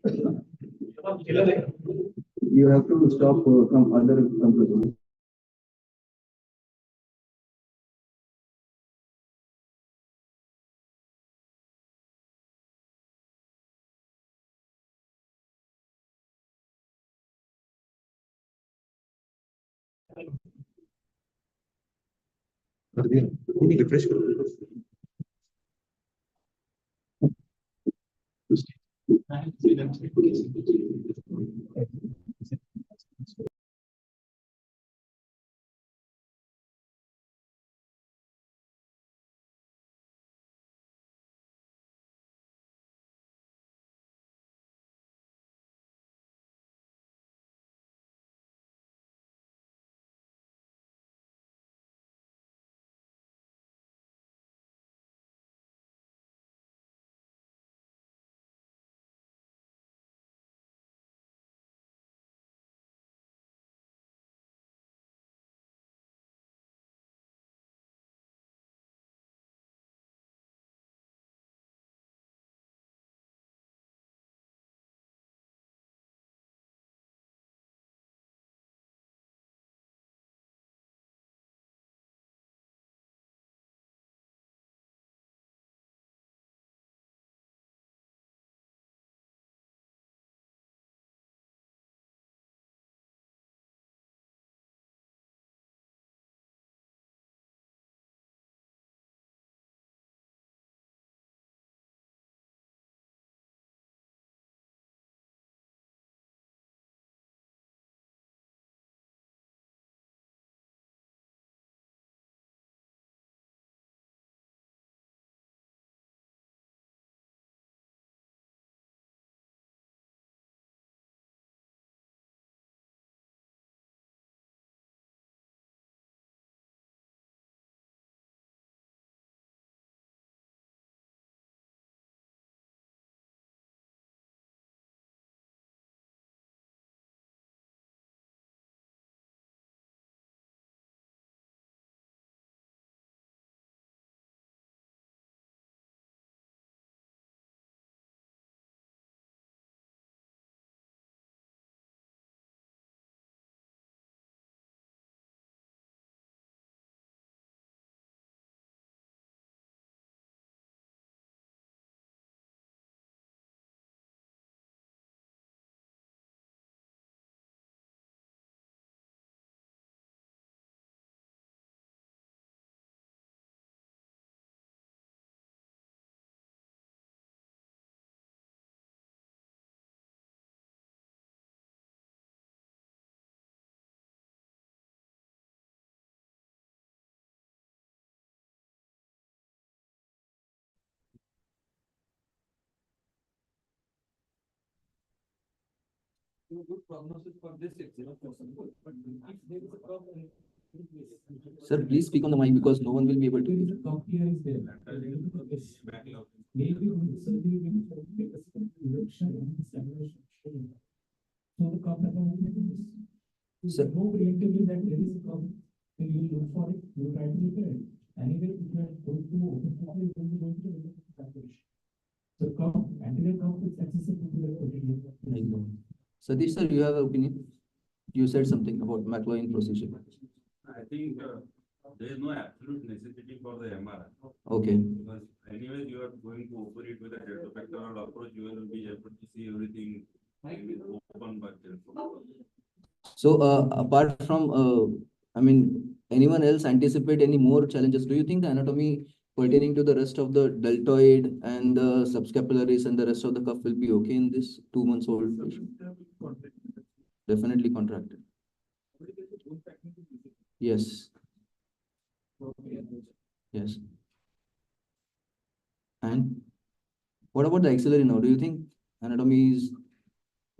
You have to stop from other companies. Refresh. Good prognosis for this it's not possible. But if there is a problem, Sir, please speak on the mic because no one will be able to hear. the company is there. Maybe surgery will take a reduction in the saturation. So the company is Sir, know preemptively that there is a problem. Then you will look for it, you will try to repair it. Anyway, if you are going to open surgery, you will be going to the saturation. So anterior cuff is accessible to the particular. Satish sir, you have an opinion? You said something about McLaurin procedure. I think there is no absolute necessity for the MRI. Okay. Because anyways, you are going to operate with a retropectoral approach, you will be able to see everything open but So, apart from, anyone else anticipate any more challenges? Do you think the anatomy pertaining to the rest of the deltoid and the subscapularis and the rest of the cuff will be okay in this 2 months old patient? Definitely contracted. Yes. Yes. And what about the axillary now? Do you think anatomy is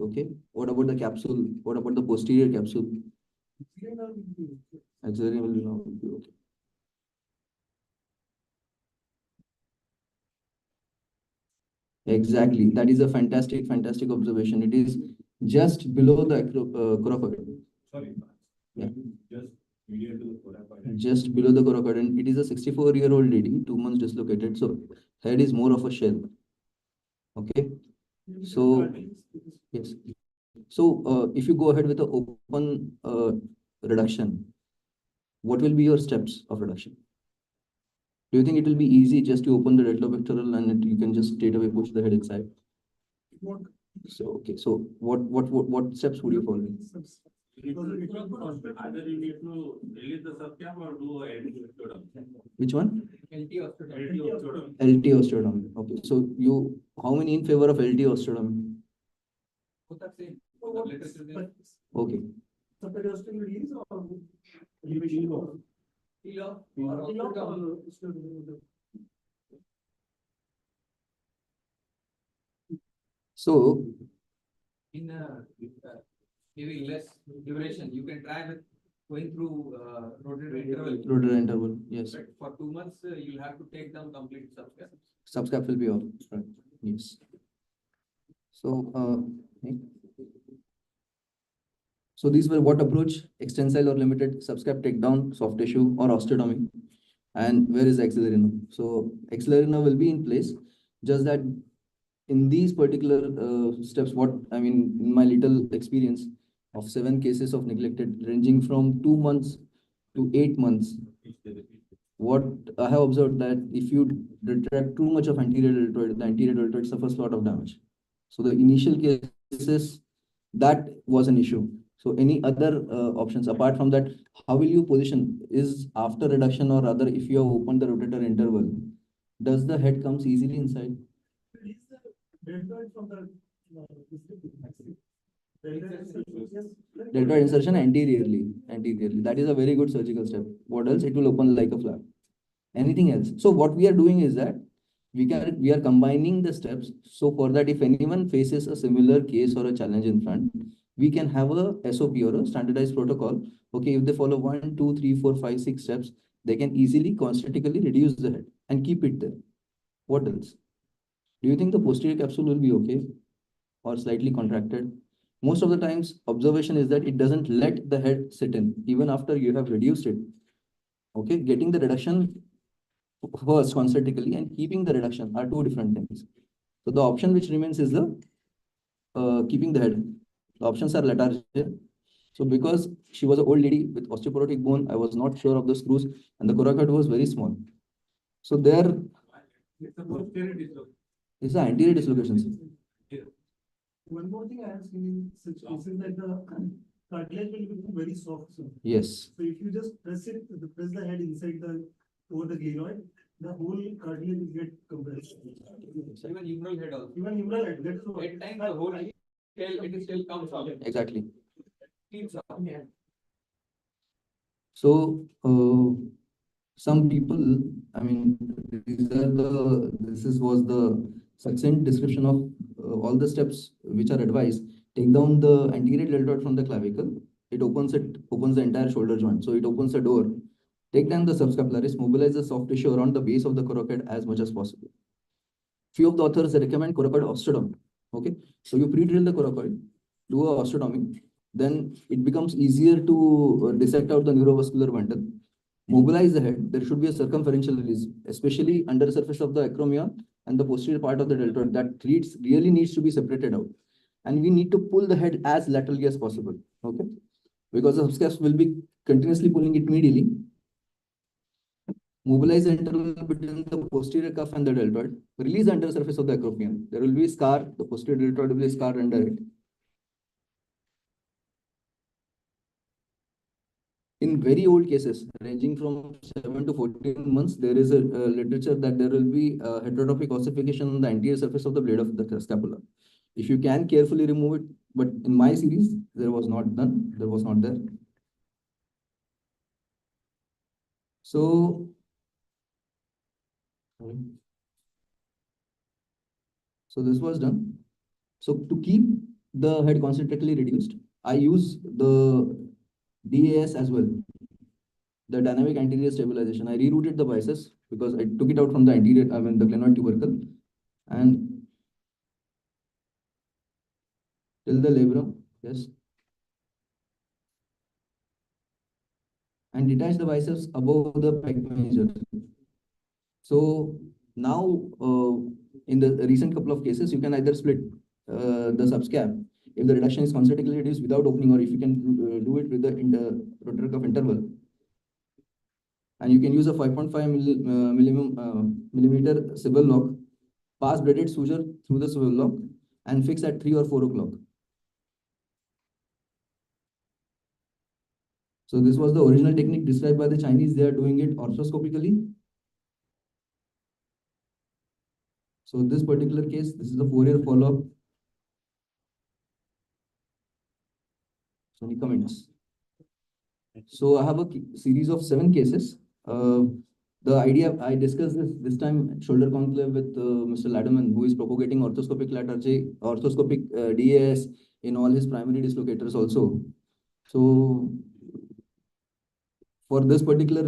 okay? What about the capsule? What about the posterior capsule? Axillary will now be okay. Exactly. That is a fantastic observation. It is just below the coracoid. sorry. Yeah. Just medial to the coracoid. Just below the coracoid, and it is a 64-year-old lady, 2 months dislocated. So head is more of a shell. Okay. So, yes. So, if you go ahead with the open reduction, what will be your steps of reduction? Do you think it will be easy just to open the deltopectoral and you can just straight away push the head inside? So, okay. So, what steps would you follow? Either you need to release the subcap or do a LT osteotomy. Which one? LT osteotomy. LT osteotomy. Okay. So, how many in favor of LT osteotomy? Okay. So, in giving less duration, you can try with going through rotary interval. rotary interval, yes. But for 2 months, you'll have to take down complete subscap. Subscap will be off, right? Yes. So, okay. So these were what approach? Extensile or limited subscap takedown, soft tissue or osteotomy. And where is Accelerino? So Accelerino will be in place, just that in these particular steps, what I mean, in my little experience of 7 cases of neglected ranging from 2 months to 8 months, what I have observed that if you retract too much of anterior deltoid, the anterior deltoid suffers a lot of damage. So the initial cases, that was an issue. So any other options apart from that, how will you position? Is after reduction or rather if you have opened the rotator interval, does the head comes easily inside? Deltoid insertion anteriorly. That is a very good surgical step. What else? It will open like a flap. Anything else? So what we are doing is that we are combining the steps. So for that, if anyone faces a similar case or a challenge in front, we can have a SOP or a standardized protocol. Okay, if they follow 1, 2, 3, 4, 5, 6 steps, they can easily concentrically reduce the head and keep it there. What else? Do you think the posterior capsule will be okay or slightly contracted? Most of the times, observation is that it doesn't let the head sit in, even after you have reduced it. Okay, getting the reduction first concentrically and keeping the reduction are two different things. So the option which remains is the keeping the head. The options are lethargy. So because she was an old lady with osteoporotic bone, I was not sure of the screws and the coracoid was very small. So there It's a posterior dislocation. is the anterior dislocation. One more thing I have seen in such cases that the cartilage will become very soft. So Yes. if you just press the head inside over the glenoid, the whole cartilage will get compressed. Even humeral head also. Even humeral head, that is what. At times, the whole it still comes out. Exactly. Keeps up. So some people, I mean, this was the succinct description of all the steps which are advised. Take down the anterior deltoid from the clavicle. It opens the entire shoulder joint. So it opens the door. Take down the subscapularis, mobilize the soft tissue around the base of the coracoid as much as possible. Few of the authors recommend coracoid osteotomy. Okay, so you pre-drill the coracoid, do a osteotomy, then it becomes easier to dissect out the neurovascular bundle. Mobilize the head. There should be a circumferential release, especially under the surface of the acromion and the posterior part of the deltoid that really needs to be separated out. And we need to pull the head as laterally as possible. Okay, because the subscaps will be continuously pulling it medially. Mobilize the interval between the posterior cuff and the deltoid. Release the undersurface of the acromion. There will be a scar. The posterior deltoid will be scarred under it. In very old cases, ranging from 7 to 14 months, there is a literature that there will be heterotrophic ossification on the anterior surface of the blade of the scapula. If you can carefully remove it, but in my series, there was not done. There was not there. So this was done. So to keep the head concentrically reduced, I use the DAS as well, the dynamic anterior stabilization. I rerouted the biceps because I took it out from the anterior, the glenoid tubercle, and till the labrum, yes, and detach the biceps above the pec major. So now, in the recent couple of cases, you can either split the subscap, if the reduction is concentrically reduced without opening, or if you can do it with the rotator cuff interval, and you can use a 5.5 millimeter swivel lock, pass braided suture through the swivel lock, and fix at 3 or 4 o'clock. So this was the original technique described by the Chinese. They are doing it arthroscopically. So this particular case, this is a 4-year follow-up. So any comments? So I have a series of 7 cases. The idea I discussed this time shoulder conclave with Mr. Lademan, who is propagating orthoscopic lethargy, orthoscopic DAS in all his primary dislocators also. So for this particular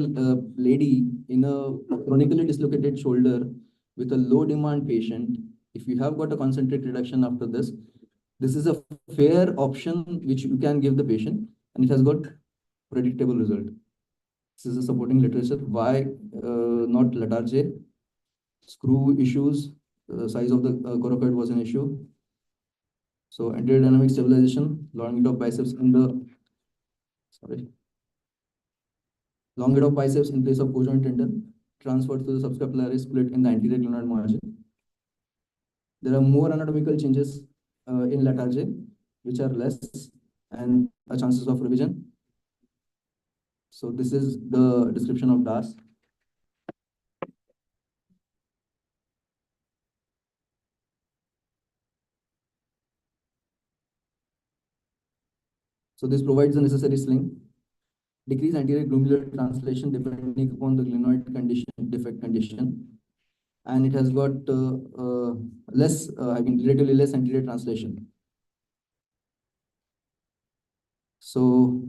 lady in a chronically dislocated shoulder with a low demand patient, if you have got a concentric reduction after this is a fair option which you can give the patient, and it has got predictable result. This is a supporting literature. Why not lethargy? Screw issues, size of the coracoid was an issue. So anterior dynamic stabilization, longitude of biceps in the, longitude of biceps in place of cojoint tendon, transferred to the subscapularis, split in the anterior glenoid margin. There are more anatomical changes in lethargy, which are less, and chances of revision. So this is the description of DAS. So this provides the necessary sling. Decrease anterior glomerular translation depending upon the glenoid condition, defect condition. And it has got relatively less anterior translation. So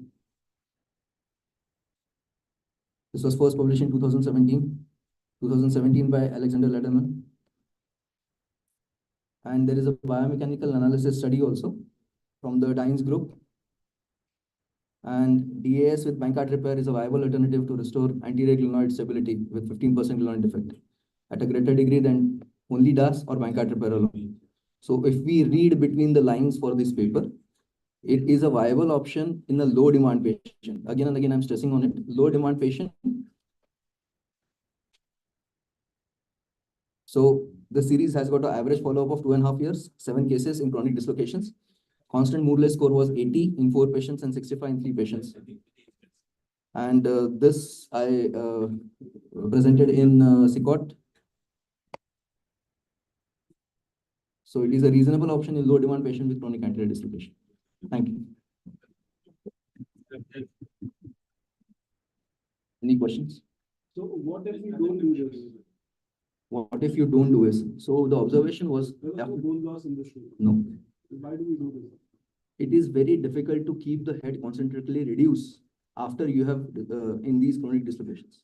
this was first published in 2017 by Alexander Lederman. And there is a biomechanical analysis study also from the Dines group. And DAS with Bankart repair is a viable alternative to restore anterior glenoid stability with 15% glenoid defect at a greater degree than only DAS or Bankart repair alone. So if we read between the lines for this paper, it is a viable option in a low demand patient. Again and again, I'm stressing on it. Low demand patient. So the series has got an average follow-up of 2.5 years, 7 cases in chronic dislocations. Constant Moodley score was 80 in 4 patients and 65 in 3 patients. And this I presented in SICOT. So it is a reasonable option in low demand patient with chronic anterior dislocation. Thank you. Any questions? So what if we don't do this? What if you don't do this? So the observation was There was no bone loss in the shoe. no. Why do we do this? It is very difficult to keep the head concentrically reduced after you have in these chronic dislocations.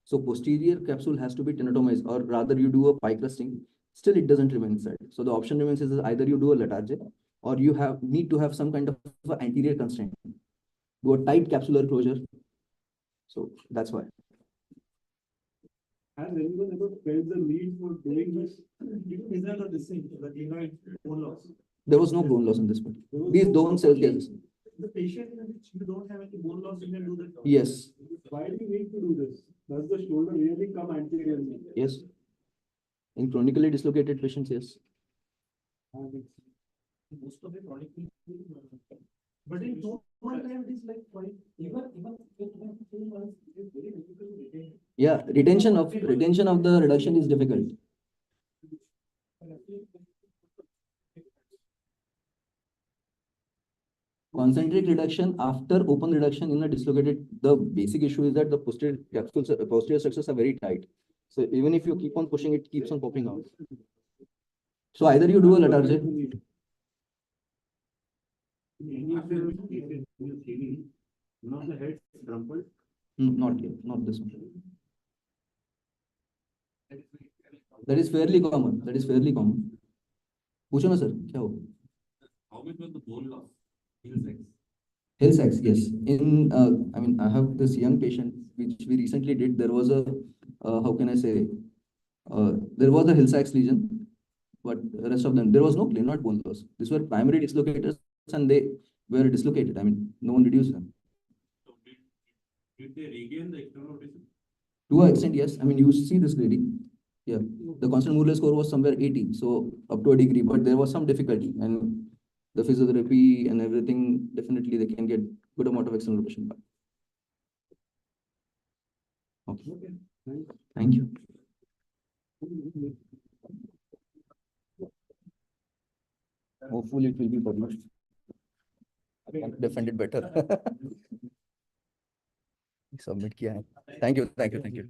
So posterior capsule has to be tenotomized, or rather you do a pie crusting. Still, it doesn't remain inside. So the option remains is either you do a lethargy, or you need to have some kind of anterior constraint, do a tight capsular closure. So that's why. Has anyone ever felt the need for doing this? Is that the same, the glenoid bone loss? There was no bone loss in this one. There was These no- don't sell cases. The patient in which you don't have any bone loss, you can do that. Yes. Why do you need to do this? Does the shoulder really come anteriorly? Yes. In chronically dislocated patients, yes. Most of the chronic. But in 2 months time, it is like quite, even 2 months, it is very difficult to retain. Yeah, retention of the reduction is difficult. Concentric reduction after open reduction in a dislocated, the basic issue is that the posterior capsules, posterior structures are very tight. So even if you keep on pushing, it keeps on popping out. So either you do a lethargy. Any of the cases, none of the heads crumpled. Not yet, not this one. That is fairly common. That is fairly common. पूछो ना sir, क्या हो? How much was the bone loss? Hill Hill-Sachs, yes. In I mean, I have this young patient which we recently did. There was a how can I say? There was a Hill-Sachs lesion. but the rest of them, there was no glenoid bone loss. These were primary dislocators and they were dislocated. I mean, no one reduced them. So did they regain the external rotation? To an extent, yes. I mean, you see this lady. Yeah, the constant Moodle score was somewhere 80, so up to a degree, but there was some difficulty. And the physiotherapy and everything, definitely they can get good amount of external rotation back. Okay. Thank you. Hopefully it will be published. I can defend it better. Submit किया है. Thank you, thank you, thank you.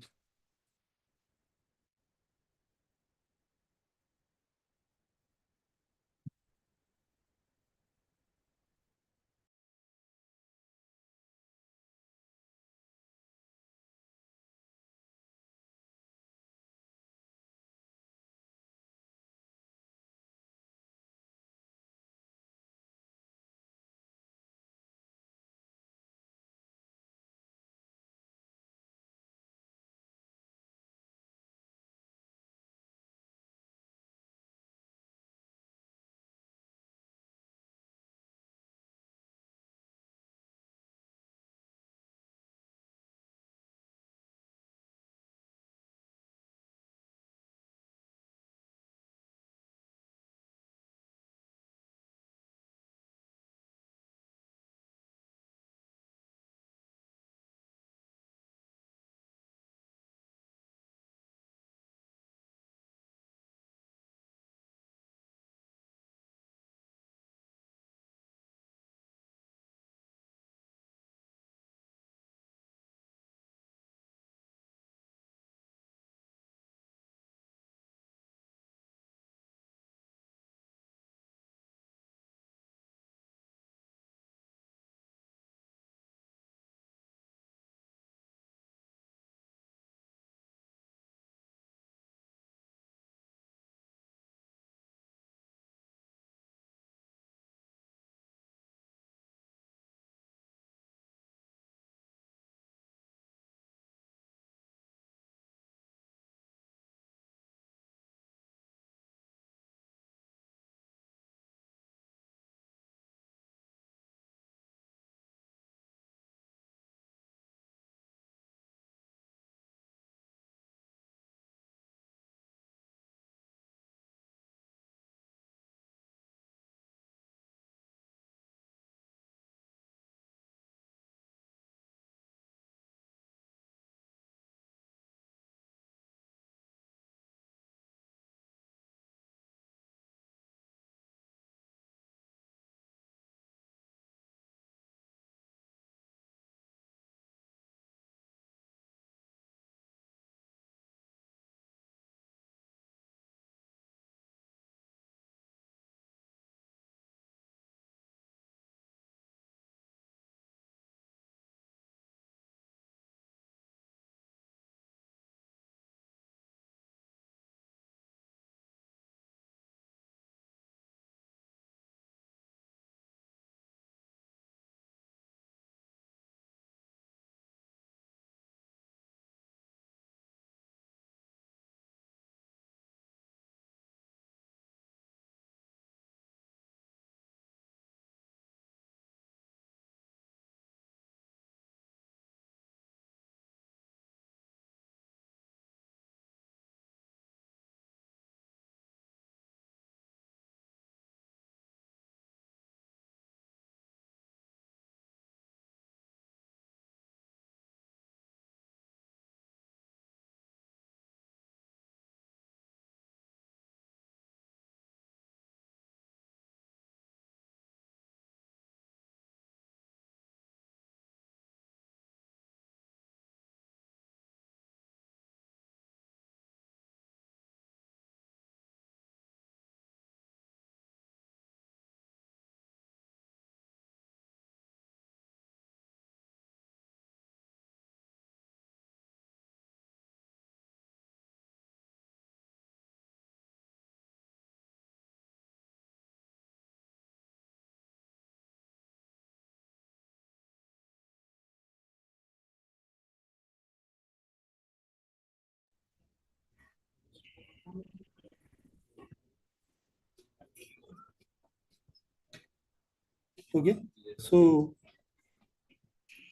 Okay, so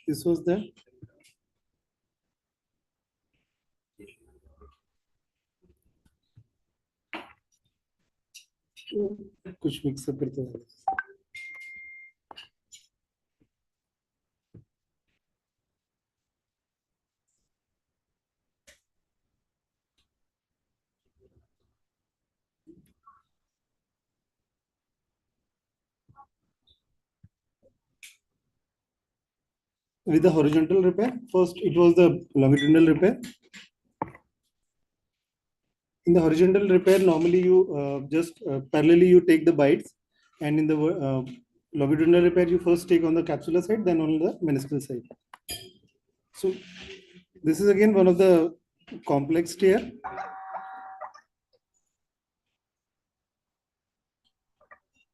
this was that. कुछ mix up करते हैं. With the horizontal repair, first it was the longitudinal repair. In the horizontal repair, normally you just parallelly you take the bites, and in the longitudinal repair, you first take on the capsular side, then on the meniscal side. So this is again one of the complex tear.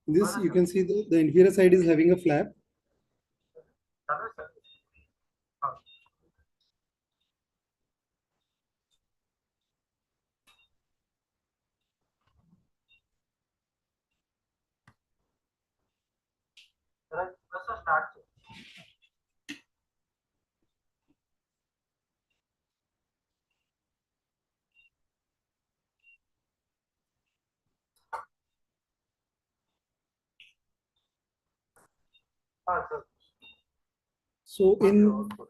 This you can see the inferior side is having a flap. So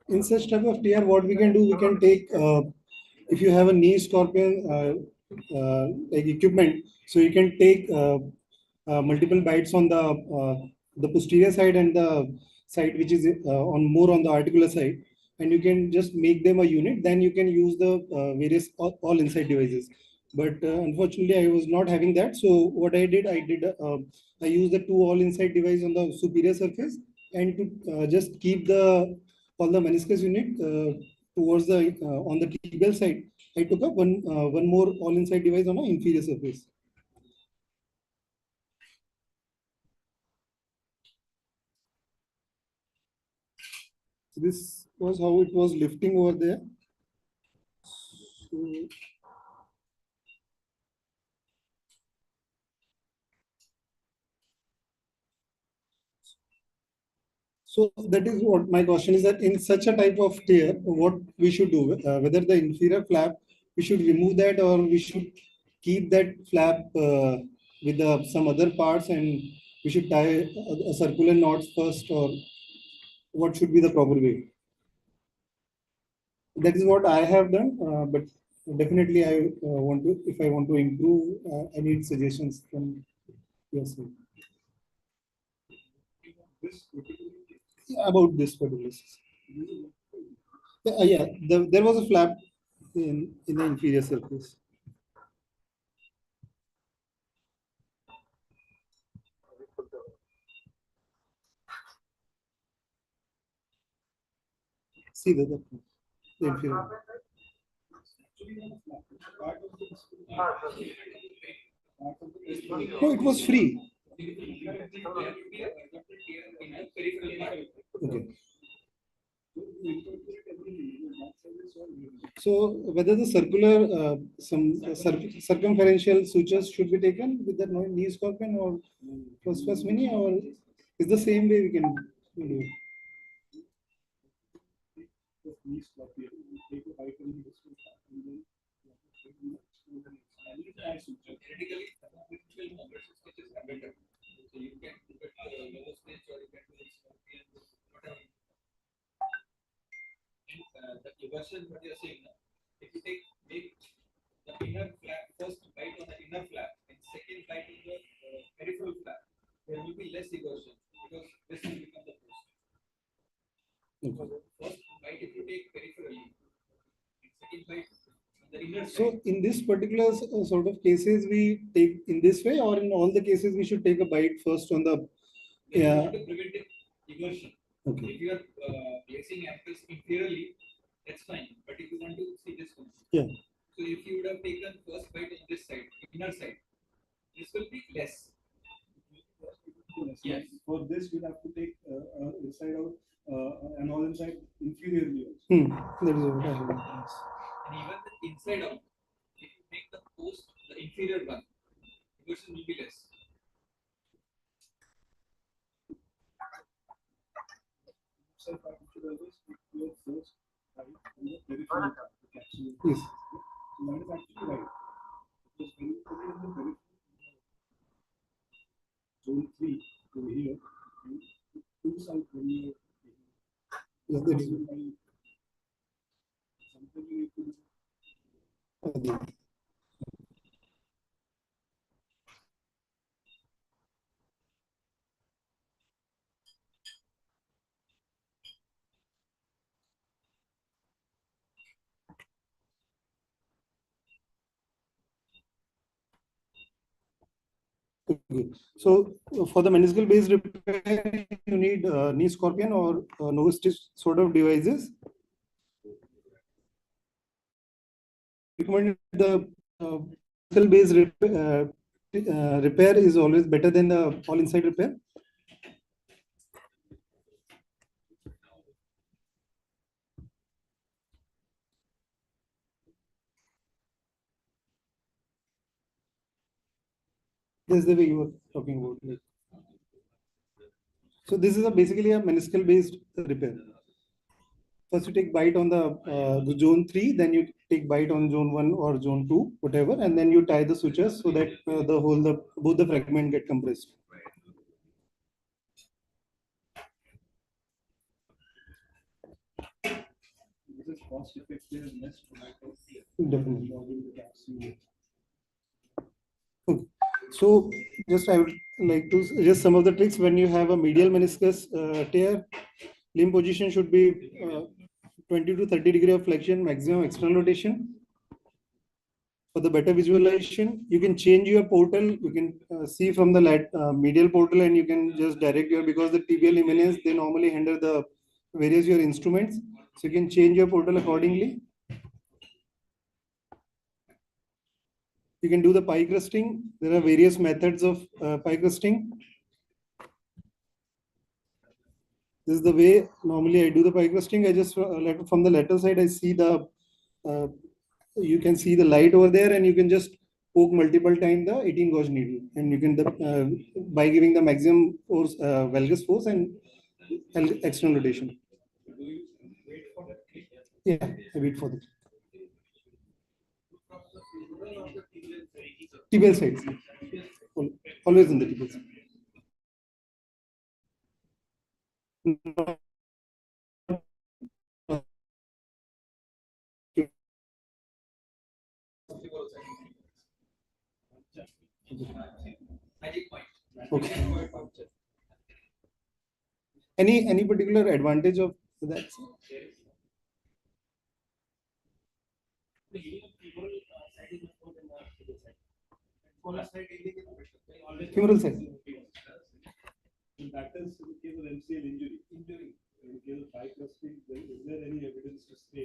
in such type of tear, what we can do, we can take if you have a knee scorpion like equipment, so you can take multiple bites on the posterior side and the side which is on more on the articular side, and you can just make them a unit. Then you can use the various all inside devices. But unfortunately, I was not having that. So what I did, I used the two all inside device on the superior surface, and to just keep the all the meniscus unit towards the on the tibial side, I took up one more all inside device on an inferior surface. So this was how it was lifting over there. So that is what my question is, that in such a type of tear, what we should do, whether the inferior flap, we should remove that, or we should keep that flap with some other parts, and we should tie a circular knots first, or what should be the proper way? That is what I have done, but definitely I want to, if I want to improve, I need suggestions from your side. About this particular system. Yeah, there was a flap in the inferior surface. See the inferior. No, it was free. Okay. So whether the circular circumferential sutures should be taken with the knee scorpion or first mini, or is the same way we can do? The version what you're saying now, if you make the inner flap, first bite on the inner flap and second bite on the peripheral flap, there will be less eversion because this will become the post. First bite if you take peripherally, second bite on the inner side. So in this particular sort of cases, we take in this way, or in all the cases we should take a bite first on the To prevent eversion. Okay. If you are placing ankles inferiorly, that's fine. But if you want to see this one, Yeah. so if you would have taken first bite on this side, inner side, this will be less. Yes. For this, we'll have to take inside out and all inside inferiorly also. That is what I have. And even the inside out, if you make the post the inferior one, eversion will be less. Yes. Zone 3 over here, and two side when you Yeah, that is. something you need to Okay. So for the meniscal based repair, you need knee scorpion or no stitch sort of devices. Recommend the meniscal based repair is always better than the all inside repair. This is the way you were talking about. Like. So this is basically a meniscal based repair. First you take bite on the zone 3, then you take bite on zone 1 or zone 2, whatever, and then you tie the sutures so that both the fragment get compressed. this is cost effective and less traumatic. Definitely. Okay. So just I would like to suggest some of the tricks when you have a medial meniscus tear. Limb position should be 20 to 30 degree of flexion, maximum external rotation. For the better visualization, you can change your portal. You can see from the medial portal, and you can just direct your, because the tibial eminence, they normally handle the various your instruments. So you can change your portal accordingly. You can do the pie crusting. There are various methods of pie crusting. This is the way normally I do the pie crusting. I just from the lateral side, I see you can see the light over there, and you can just poke multiple times the 18 gauge needle, and you can by giving the maximum force, valgus force and external rotation. Yeah, I wait for the tibial sides. Always in the tibial side. Okay. Any particular advantage of that? Femoral side. In that is in case of MCL injury. In case of pie crusting, is there any evidence to say?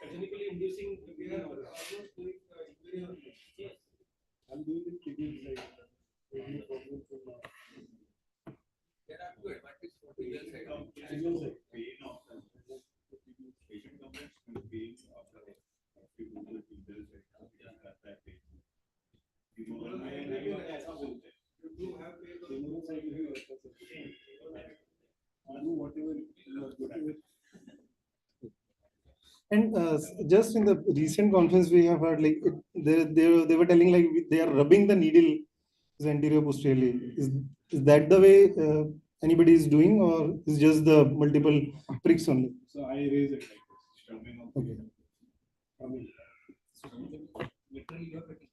Technically inducing, we are almost doing injury on yes. I'm doing it tibial side. There are two advantages for tibial side. Tibial side. Patient comments will be after And just in the recent conference we have heard, like they were telling like they are rubbing the needle anterior posteriorly. Is that the way anybody is doing, or is just the multiple pricks only? So I raise it like this, strumming of Okay. Literally you are cutting.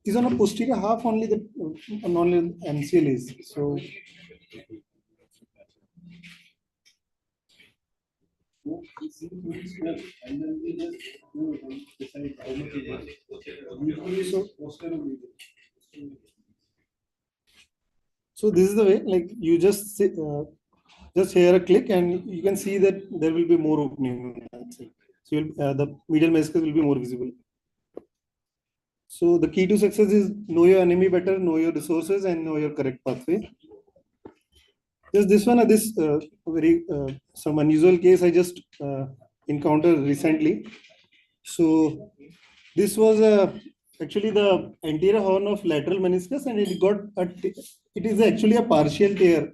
Is on a posterior half only the only MCL is. So and then we just do it and decide how much it is. Usually so posterior medial. So this is the way, like you just hear a click and you can see that there will be more opening. So the medial meniscus will be more visible. So the key to success is know your enemy better, know your resources, and know your correct pathway. Just this one, very some unusual case I just encountered recently. So this was a actually the anterior horn of lateral meniscus, and it is actually a partial tear,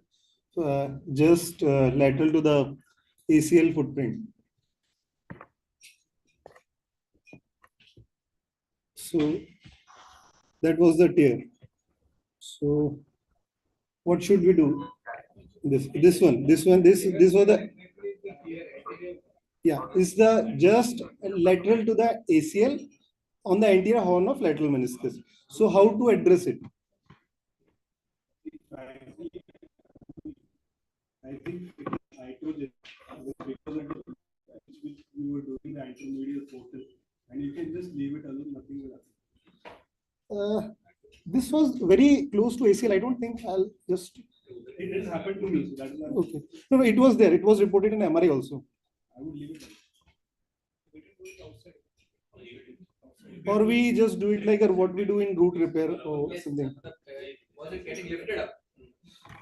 just lateral to the ACL footprint. So that was the tear. So what should we do? This was the, yeah, is the just lateral to the ACL on the anterior horn of lateral meniscus. So how to address it? I think nitrogen, because which we were doing the intermediate portal, and you can just leave it alone, nothing will happen. This was very close to ACL. I don't think I'll just. It has happened to me. So that is okay. No, it was there. It was reported in MRI also. I would leave it. Or we just do it like what we do in root repair or something. Was it getting lifted up?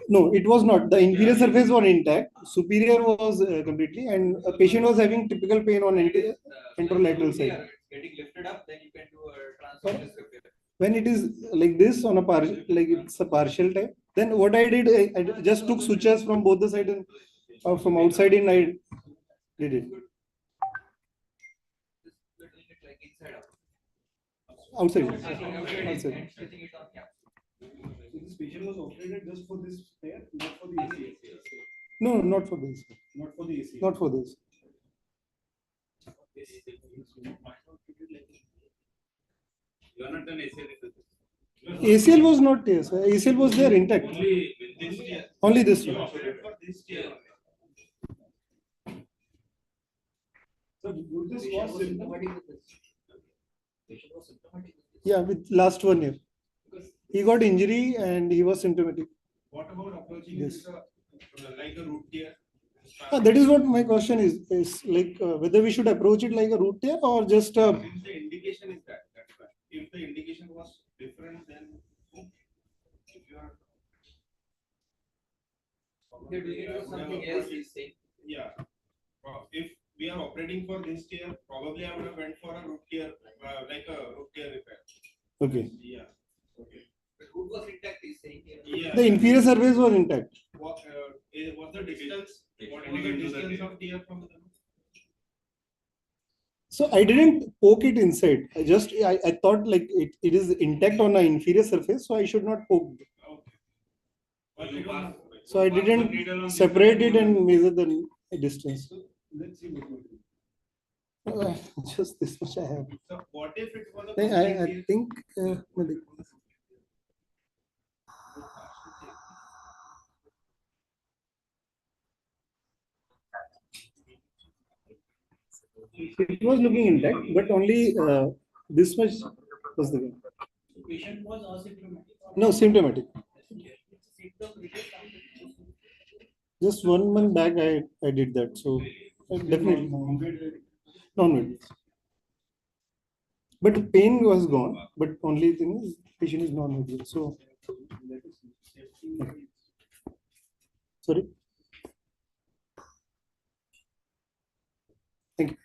No, it was not. The inferior surface was intact. Superior was completely, and a patient was having typical pain on anterolateral side. Getting lifted up, then you can do a transverse repair. When it is like this on a partial, like it's a partial type, then what I did, I just took sutures from both the sides and from outside in, I did it. Like inside out. Outside. Outside. This patient was operated just for this pair, not for the ACL. No, not for this. Not for the ACL. Not for this. You are not done ACL. ACL was not there, sir. ACL was there intact. Only with this tear. Only this You one. operated for this tear. So would this was symptomatic with this? Patient was symptomatic with this? Yeah, with last 1 year. He got injury and he was symptomatic. What about approaching Yes. like a root tear? That is what my question is like whether we should approach it like a root tear or just Since the indication is that, that's why. If the indication was different, then if you are. They're doing it for something else, he's saying. Yeah. If we are operating for this tear, probably I would have went for a root tear, like a root tear repair. okay. Yeah. Okay. The root was intact, he's saying. Yeah. The inferior surface was intact. Was the distance? What was the distance of tear from the? So I didn't poke it inside. I thought like it is intact on the inferior surface, so I should not poke. Okay. So I didn't separate it and measure the distance. Let's see what we do. Just this much I have. So what if it was a I think it was looking intact, but only this much was the. Patient was asymptomatic. No, symptomatic. Just 1 month back, I did that. So definitely non-medical. But the pain was gone. But only thing is patient is non-medical. So sorry. Thank you.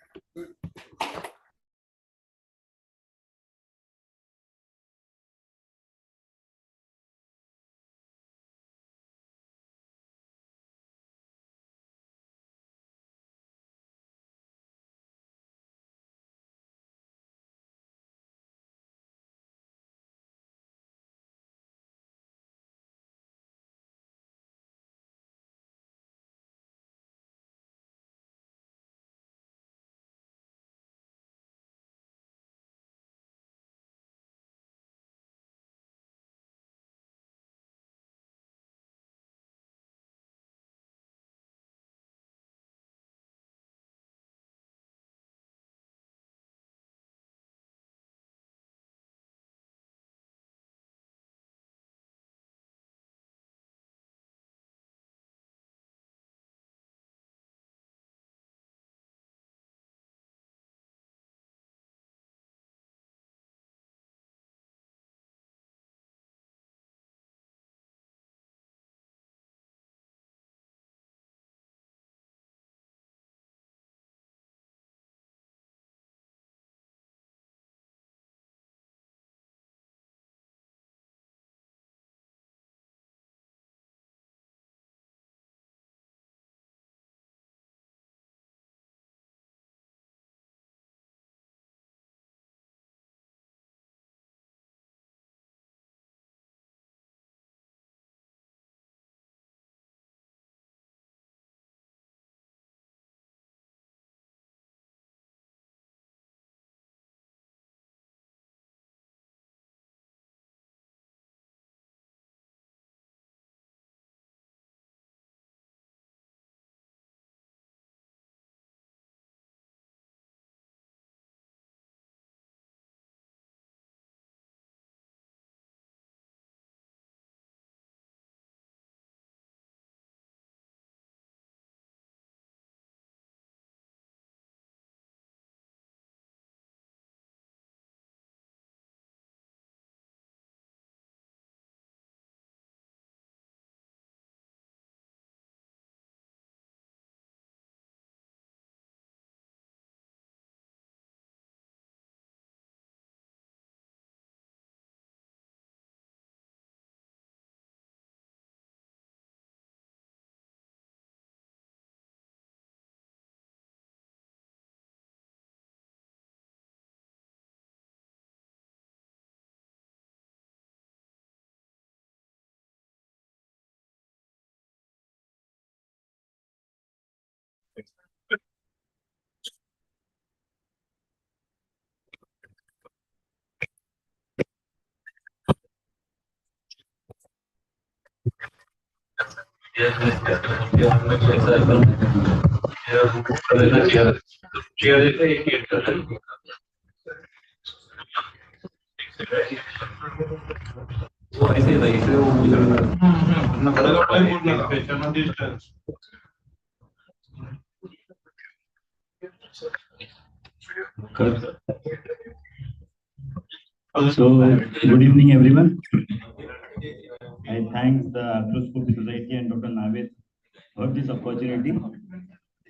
So, good evening, everyone. I thank the Arthroscopy Society and Dr. Navid for this opportunity.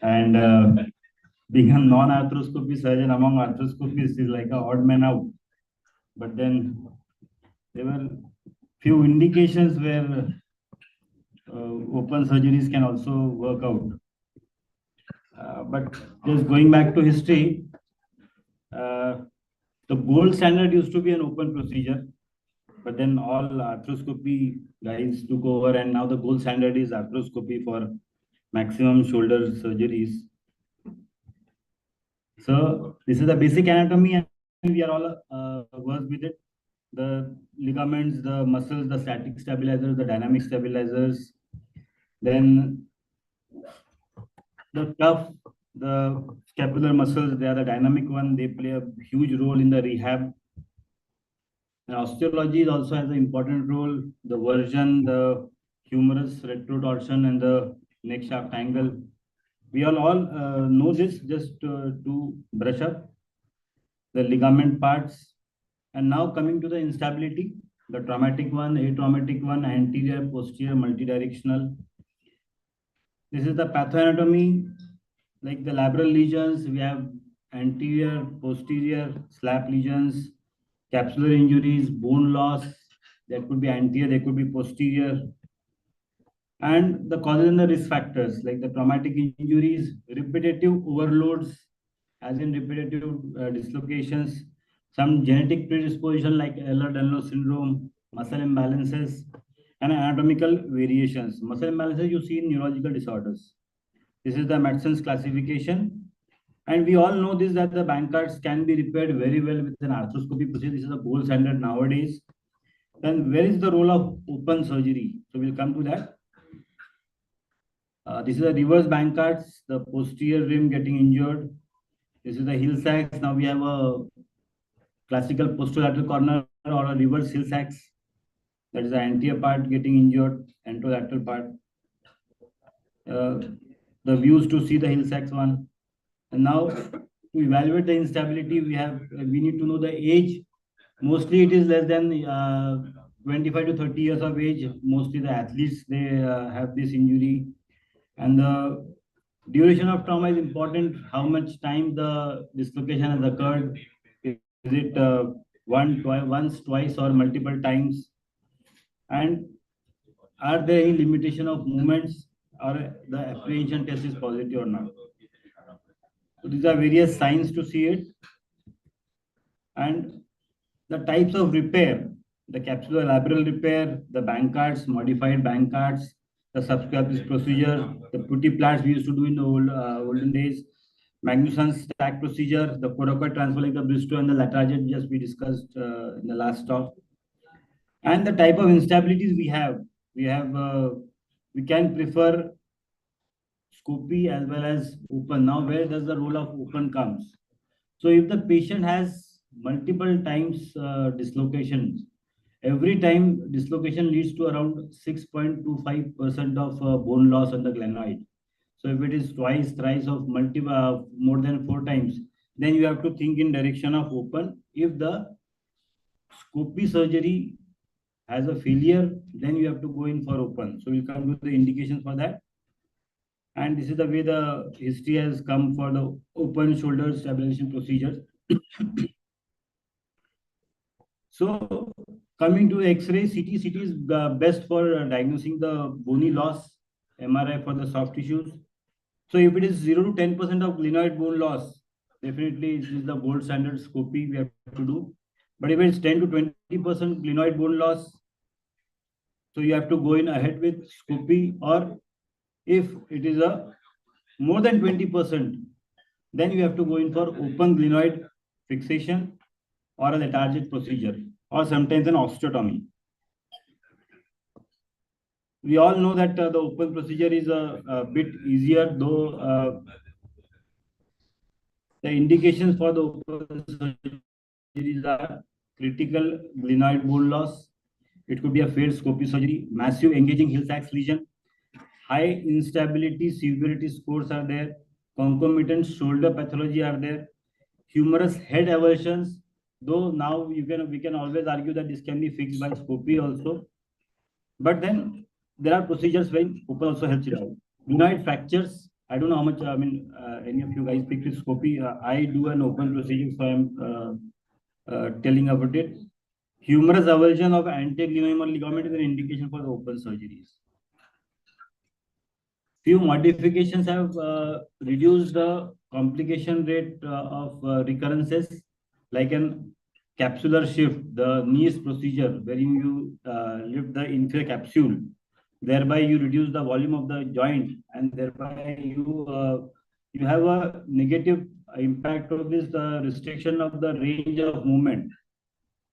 And being a non-arthroscopy surgeon among arthroscopists is like a odd man out. But then there were few indications where open surgeries can also work out. But just going back to history, the gold standard used to be an open procedure, but then all arthroscopy guys took over, and now the gold standard is arthroscopy for maximum shoulder surgeries. So this is the basic anatomy, and we are all versed with it. The ligaments, the muscles, the static stabilizers, the dynamic stabilizers. Then the cuff, the scapular muscles, they are the dynamic one. They play a huge role in the rehab. And osteology also has an important role. The version, the humerus retrotorsion, and the neck shaft angle. We all know this, just to brush up the ligament parts. And now coming to the instability, the traumatic one, atraumatic one, anterior, posterior, multidirectional. This is the pathoanatomy. Like the labral lesions, we have anterior, posterior, slap lesions, capsular injuries, bone loss. That could be anterior, they could be posterior. And the causes and the risk factors, like the traumatic injuries, repetitive overloads, as in repetitive dislocations, some genetic predisposition like Ehlers-Danlos syndrome, muscle imbalances, and anatomical variations. Muscle imbalances you see in neurological disorders. This is the Mattson's classification. And we all know this, that the Bankards can be repaired very well with an arthroscopy procedure. This is the gold standard nowadays. Then where is the role of open surgery? So we'll come to that. This is the reverse Bankards, the posterior rim getting injured. This is the Hill Sachs. Now we have a classical posterolateral corner or a reverse Hill Sachs. That is the anterior part getting injured, anterolateral part. The views to see the Hill Sachs one. And now to evaluate the instability, we need to know the age. Mostly it is less than 25 to 30 years of age. Mostly the athletes, they have this injury. And the duration of trauma is important. How much time the dislocation has occurred? Is it once, twice, or multiple times? And are there any limitation of movements, or the apprehension test is positive or not? So these are various signs to see it. And the types of repair, the capsulolabral repair, the Bankards, modified Bankards, the subscapus procedure, the putty plats we used to do in the olden days, Magnuson's stack procedure, the coracoid transfer like the Bristow and the Latarjet, just we discussed in the last talk. And the type of instabilities we have, we can prefer scopy as well as open. Now, where does the role of open comes? So if the patient has multiple times dislocations, every time dislocation leads to around 6.25% of bone loss on the glenoid. So if it is twice, thrice of more than 4 times, then you have to think in direction of open. If the scopy surgery has a failure, then you have to go in for open. So we'll come to the indications for that. And this is the way the history has come for the open shoulder stabilization procedures. So coming to X-ray, CT is best for diagnosing the bony loss, MRI for the soft tissues. So if it is 0 to 10% of glenoid bone loss, definitely this is the gold standard scopy we have to do. But if it's 10 to 20% glenoid bone loss, so you have to go in ahead with scopy, or if it is a more than 20%, then you have to go in for open glenoid fixation or a lethargic procedure, or sometimes an osteotomy. We all know that the open procedure is a bit easier, though the indications for the open surgeries are critical glenoid bone loss. It could be a failed scopy surgery, massive engaging Hill-Sachs lesion, high instability severity scores are there, concomitant shoulder pathology are there, humerus head avulsions, though now we can always argue that this can be fixed by scopy also. But then there are procedures when open also helps it out. Glenoid fractures, I don't know how much, any of you guys pick with scopy. I do an open procedure, so I'm telling about it. Humerus avulsion of anteglenohumeral ligament is an indication for the open surgeries. Few modifications have reduced the complication rate of recurrences, like an capsular shift, the Nice procedure, wherein you lift the inferior capsule. Thereby, you reduce the volume of the joint, and thereby you have a negative impact of this restriction of the range of movement.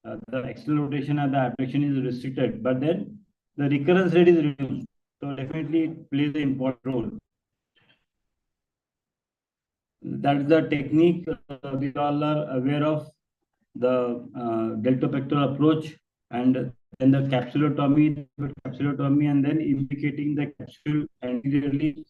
The external rotation and the abduction is restricted, but then the recurrence rate is reduced. So definitely it plays an important role. That is the technique we all are aware of, the deltopectoral approach, and then the capsulotomy, and then implicating the capsule anteriorly.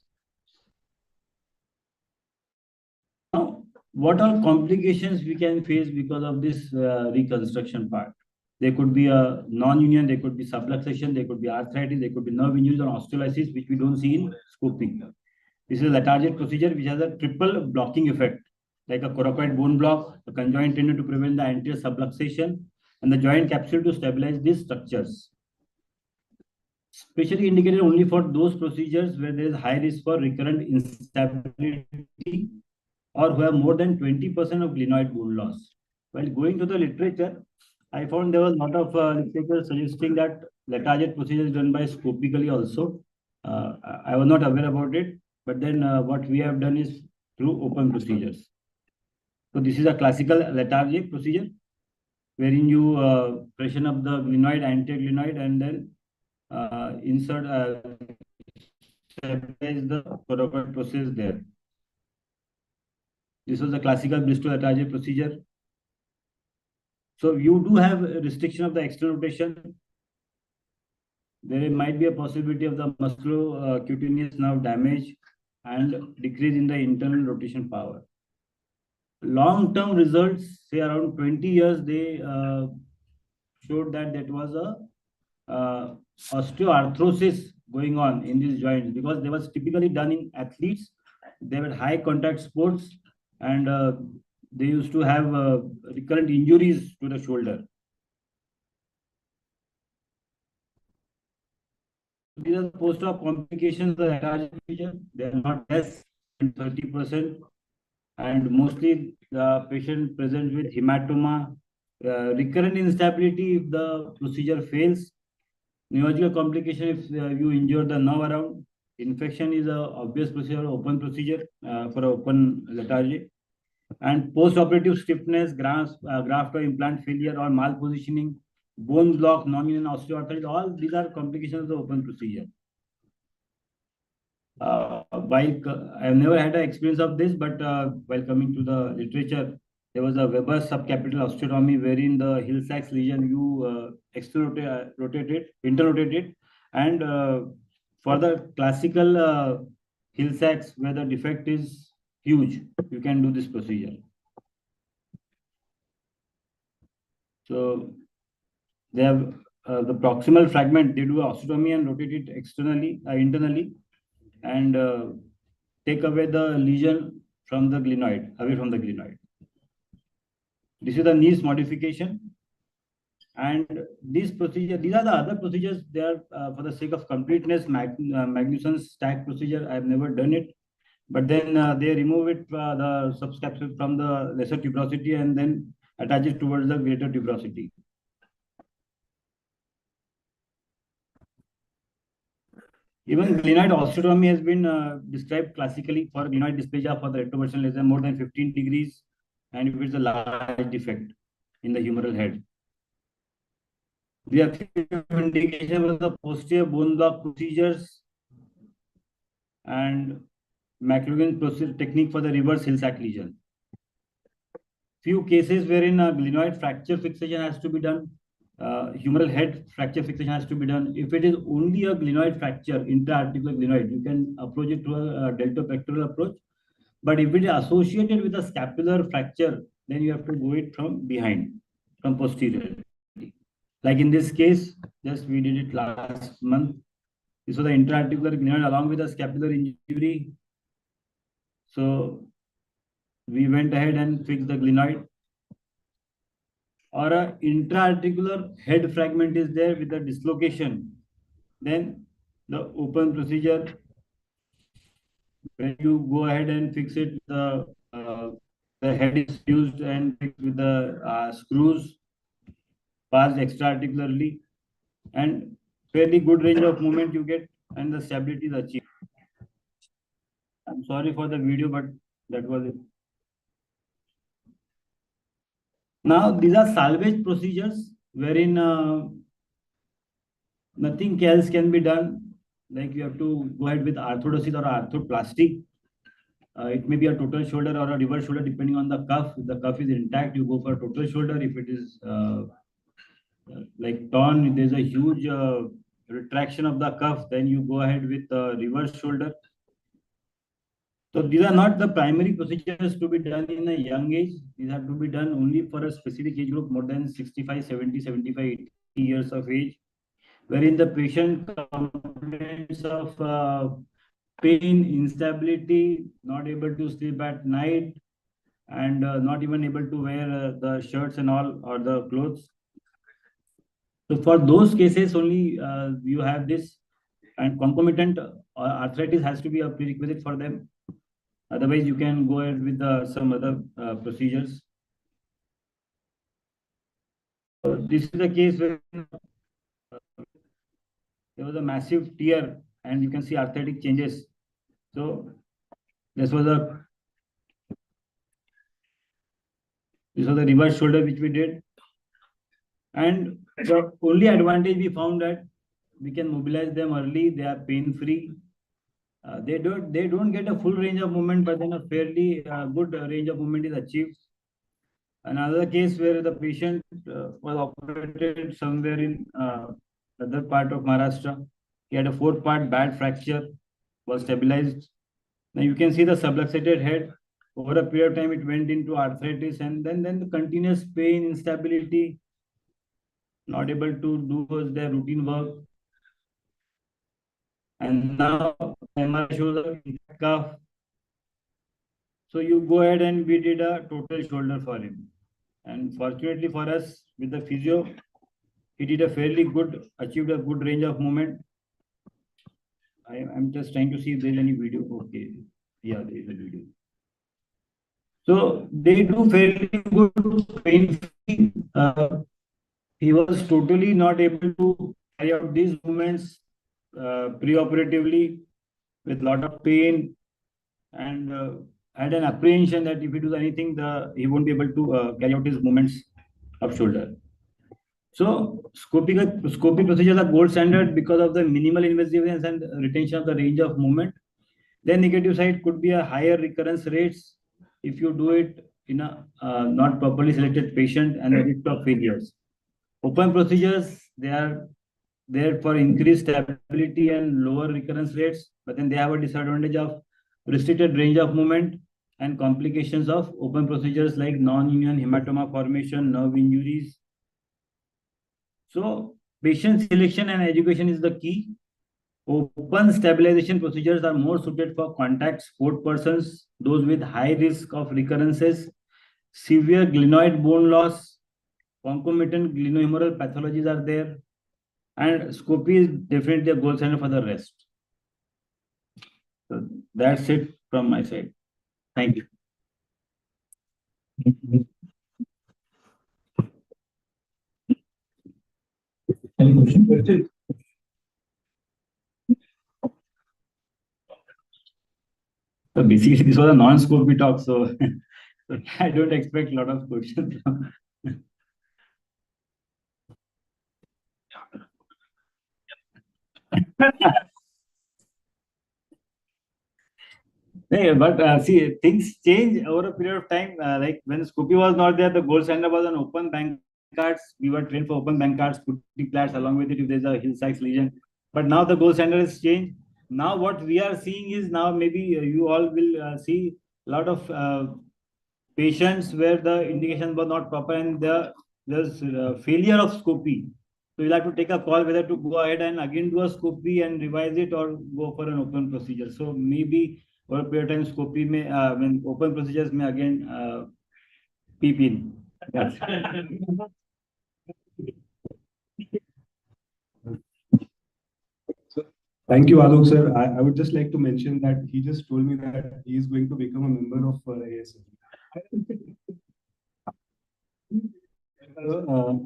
Now, what are complications we can face because of this reconstruction part? There could be a non-union, there could be subluxation, there could be arthritis, there could be nerve injuries or osteolysis, which we don't see in scoping. This is a lethargic procedure which has a triple blocking effect, like a coracoid bone block, a conjoint tendon to prevent the anterior subluxation, and the joint capsule to stabilize these structures. Specially indicated only for those procedures where there is high risk for recurrent instability or who have more than 20% of glenoid bone loss. While going to the literature, I found there was a lot of literature suggesting that lethargic procedure is done by scopically also. I was not aware about it, but then what we have done is through open procedures. So this is a classical lethargic procedure, wherein you pressure up the glenoid, anterior glenoid, and then insert stabilize the coracoid process there. This was the classical Bristol lethargic procedure. So you do have a restriction of the external rotation. There might be a possibility of the musculocutaneous nerve damage and decrease in the internal rotation power. Long-term results, say around 20 years, they showed that that was a osteoarthrosis going on in these joints, because they was typically done in athletes. They had high contact sports, and they used to have recurrent injuries to the shoulder. These are post-op complications of the lethargic procedure. They are not less than 30%, and mostly the patient presents with hematoma, recurrent instability if the procedure fails, neurological complication if you injure the nerve around. Infection is a obvious procedure, open procedure for open lethargy. And post-operative stiffness, graft or implant failure or malpositioning, bone block, non-union osteoarthritis, all these are complications of the open procedure. While I have never had an experience of this, but while coming to the literature, there was a Weber subcapital osteotomy wherein the Hill-Sachs lesion you interrotate it, and for the classical Hill-Sachs where the defect is huge, you can do this procedure. So they have the proximal fragment, they do osteotomy and rotate it internally, and take away the lesion from the glenoid, away from the glenoid. This is the Nice modification. And this procedure, these are the other procedures. They are for the sake of completeness, Magnuson's stack procedure. I have never done it. But then they remove it, the subcapsule from the lesser tuberosity, and then attach it towards the greater tuberosity. Even glenoid osteotomy has been described classically for glenoid dysplasia for the retroversion less than more than 15 degrees, and if it's a large defect in the humeral head. We have indication of the posterior bone block procedures and McLuhan procedure technique for the reverse Hill-Sachs lesion. Few cases wherein a glenoid fracture fixation has to be done, humeral head fracture fixation has to be done. If it is only a glenoid fracture, intra-articular glenoid, you can approach it through a deltopectoral approach. But if it is associated with a scapular fracture, then you have to go it from behind, from posterior. Like in this case, just we did it last month. This was the intra-articular glenoid along with a scapular injury. So we went ahead and fixed the glenoid. Or a intra-articular head fragment is there with a dislocation. Then the open procedure, when you go ahead and fix it, the head is fused and fixed with the screws passed extra-articularly, and fairly good range of movement you get, and the stability is achieved. I'm sorry for the video, but that was it. Now, these are salvage procedures wherein nothing else can be done. Like you have to go ahead with arthrodesis or arthroplasty. It may be a total shoulder or a reverse shoulder depending on the cuff. If the cuff is intact, you go for a total shoulder. If it is like torn, there's a huge retraction of the cuff, then you go ahead with a reverse shoulder. So these are not the primary procedures to be done in a young age. These have to be done only for a specific age group more than 65, 70, 75, 80 years of age, wherein the patient complains of pain, instability, not able to sleep at night, and not even able to wear the shirts and all or the clothes. So for those cases only you have this, and concomitant arthritis has to be a prerequisite for them. Otherwise, you can go ahead with some other procedures. So this is the case where there was a massive tear, and you can see arthritic changes. So this was the reverse shoulder which we did, and the only advantage we found that we can mobilize them early. They are pain free. They don't get a full range of movement, but then a fairly good range of movement is achieved. Another case where the patient was operated somewhere in other part of Maharashtra. He had a 4-part bad fracture, was stabilized. Now you can see the subluxated head. Over a period of time, it went into arthritis, and then the continuous pain, instability, not able to do their routine work. And now MRI shows a cuff. So you go ahead and we did a total shoulder for him. And fortunately for us, with the physio, he did a fairly good, achieved a good range of movement. I'm just trying to see if there's any video. Okay. Yeah, there is a video. So they do fairly good pain free. He was totally not able to carry out these movements pre-operatively with a lot of pain, and had an apprehension that if he does anything, he won't be able to carry out his movements of shoulder. So scoping procedures are gold standard because of the minimal invasiveness and retention of the range of movement. Then negative side could be a higher recurrence rates if you do it in a not properly selected patient and the risk of failures. Open procedures, they are there for increased stability and lower recurrence rates, but then they have a disadvantage of restricted range of movement and complications of open procedures like non-union hematoma formation, nerve injuries. So patient selection and education is the key. Open stabilization procedures are more suited for contact sport persons, those with high risk of recurrences, severe glenoid bone loss, concomitant glenohumeral pathologies are there, and scopy is definitely a gold standard for the rest. So that's it from my side. Thank you. Any question? So basically, this was a non-scopy talk, so I don't expect a lot of questions. Yeah, but see, things change over a period of time. Like when Scoopy was not there, the gold standard was on open bank cards. We were trained for open bank cards, putty plats along with it if there's a hillside lesion. But now the gold standard has changed. Now what we are seeing is now maybe you all will see a lot of patients where the indications were not proper and there's failure of Scoopy. So you'll have to take a call whether to go ahead and again do a Scoopy and revise it or go for an open procedure. So maybe over a period of time, Scoopy may, when open procedures may again peep in. Yes. Thank you, Alok sir. I would just like to mention that he just told me that he is going to become a member of ASM. I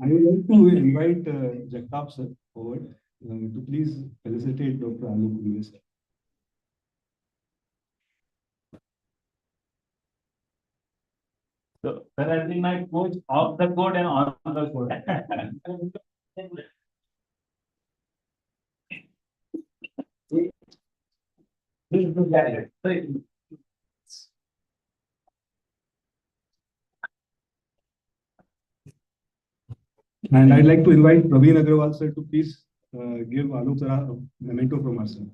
would like to invite Jagtap sir forward to please felicitate Dr. Alok Kumble sir. So that has been my coach off the court and on the court. And I'd like to invite Praveen Agrawal sir to please give Alok sir a memento from us. Sir.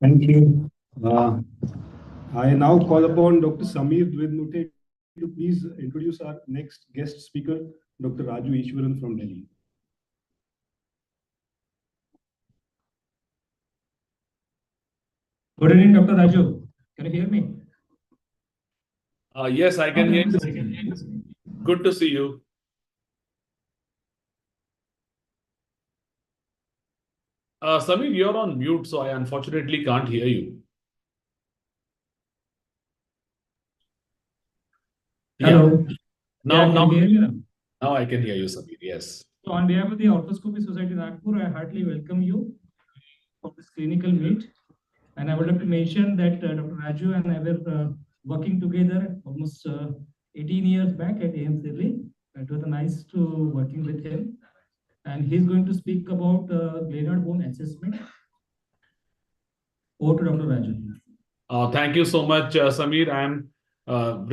Thank you. I now call upon Dr. Samir Dwivedi to please introduce our next guest speaker, Dr. Raju Ishwaran from Delhi. Good evening, Dr. Raju. Can you hear me? Yes, I can hear you. Good to see you. Samir, you're on mute, so I unfortunately can't hear you. Hello. Now, can you hear me now? now I can hear you, Samir. Yes. So on behalf of the Orthoscopy Society Nagpur, I heartily welcome you for this clinical meet. And I would like to mention that Dr. Raju and I were working together almost 18 years back at AIIMS Delhi. It was nice to working with him. And he's going to speak about glenoid bone assessment. Over to Dr. Raju. Thank you so much, Samir. I'm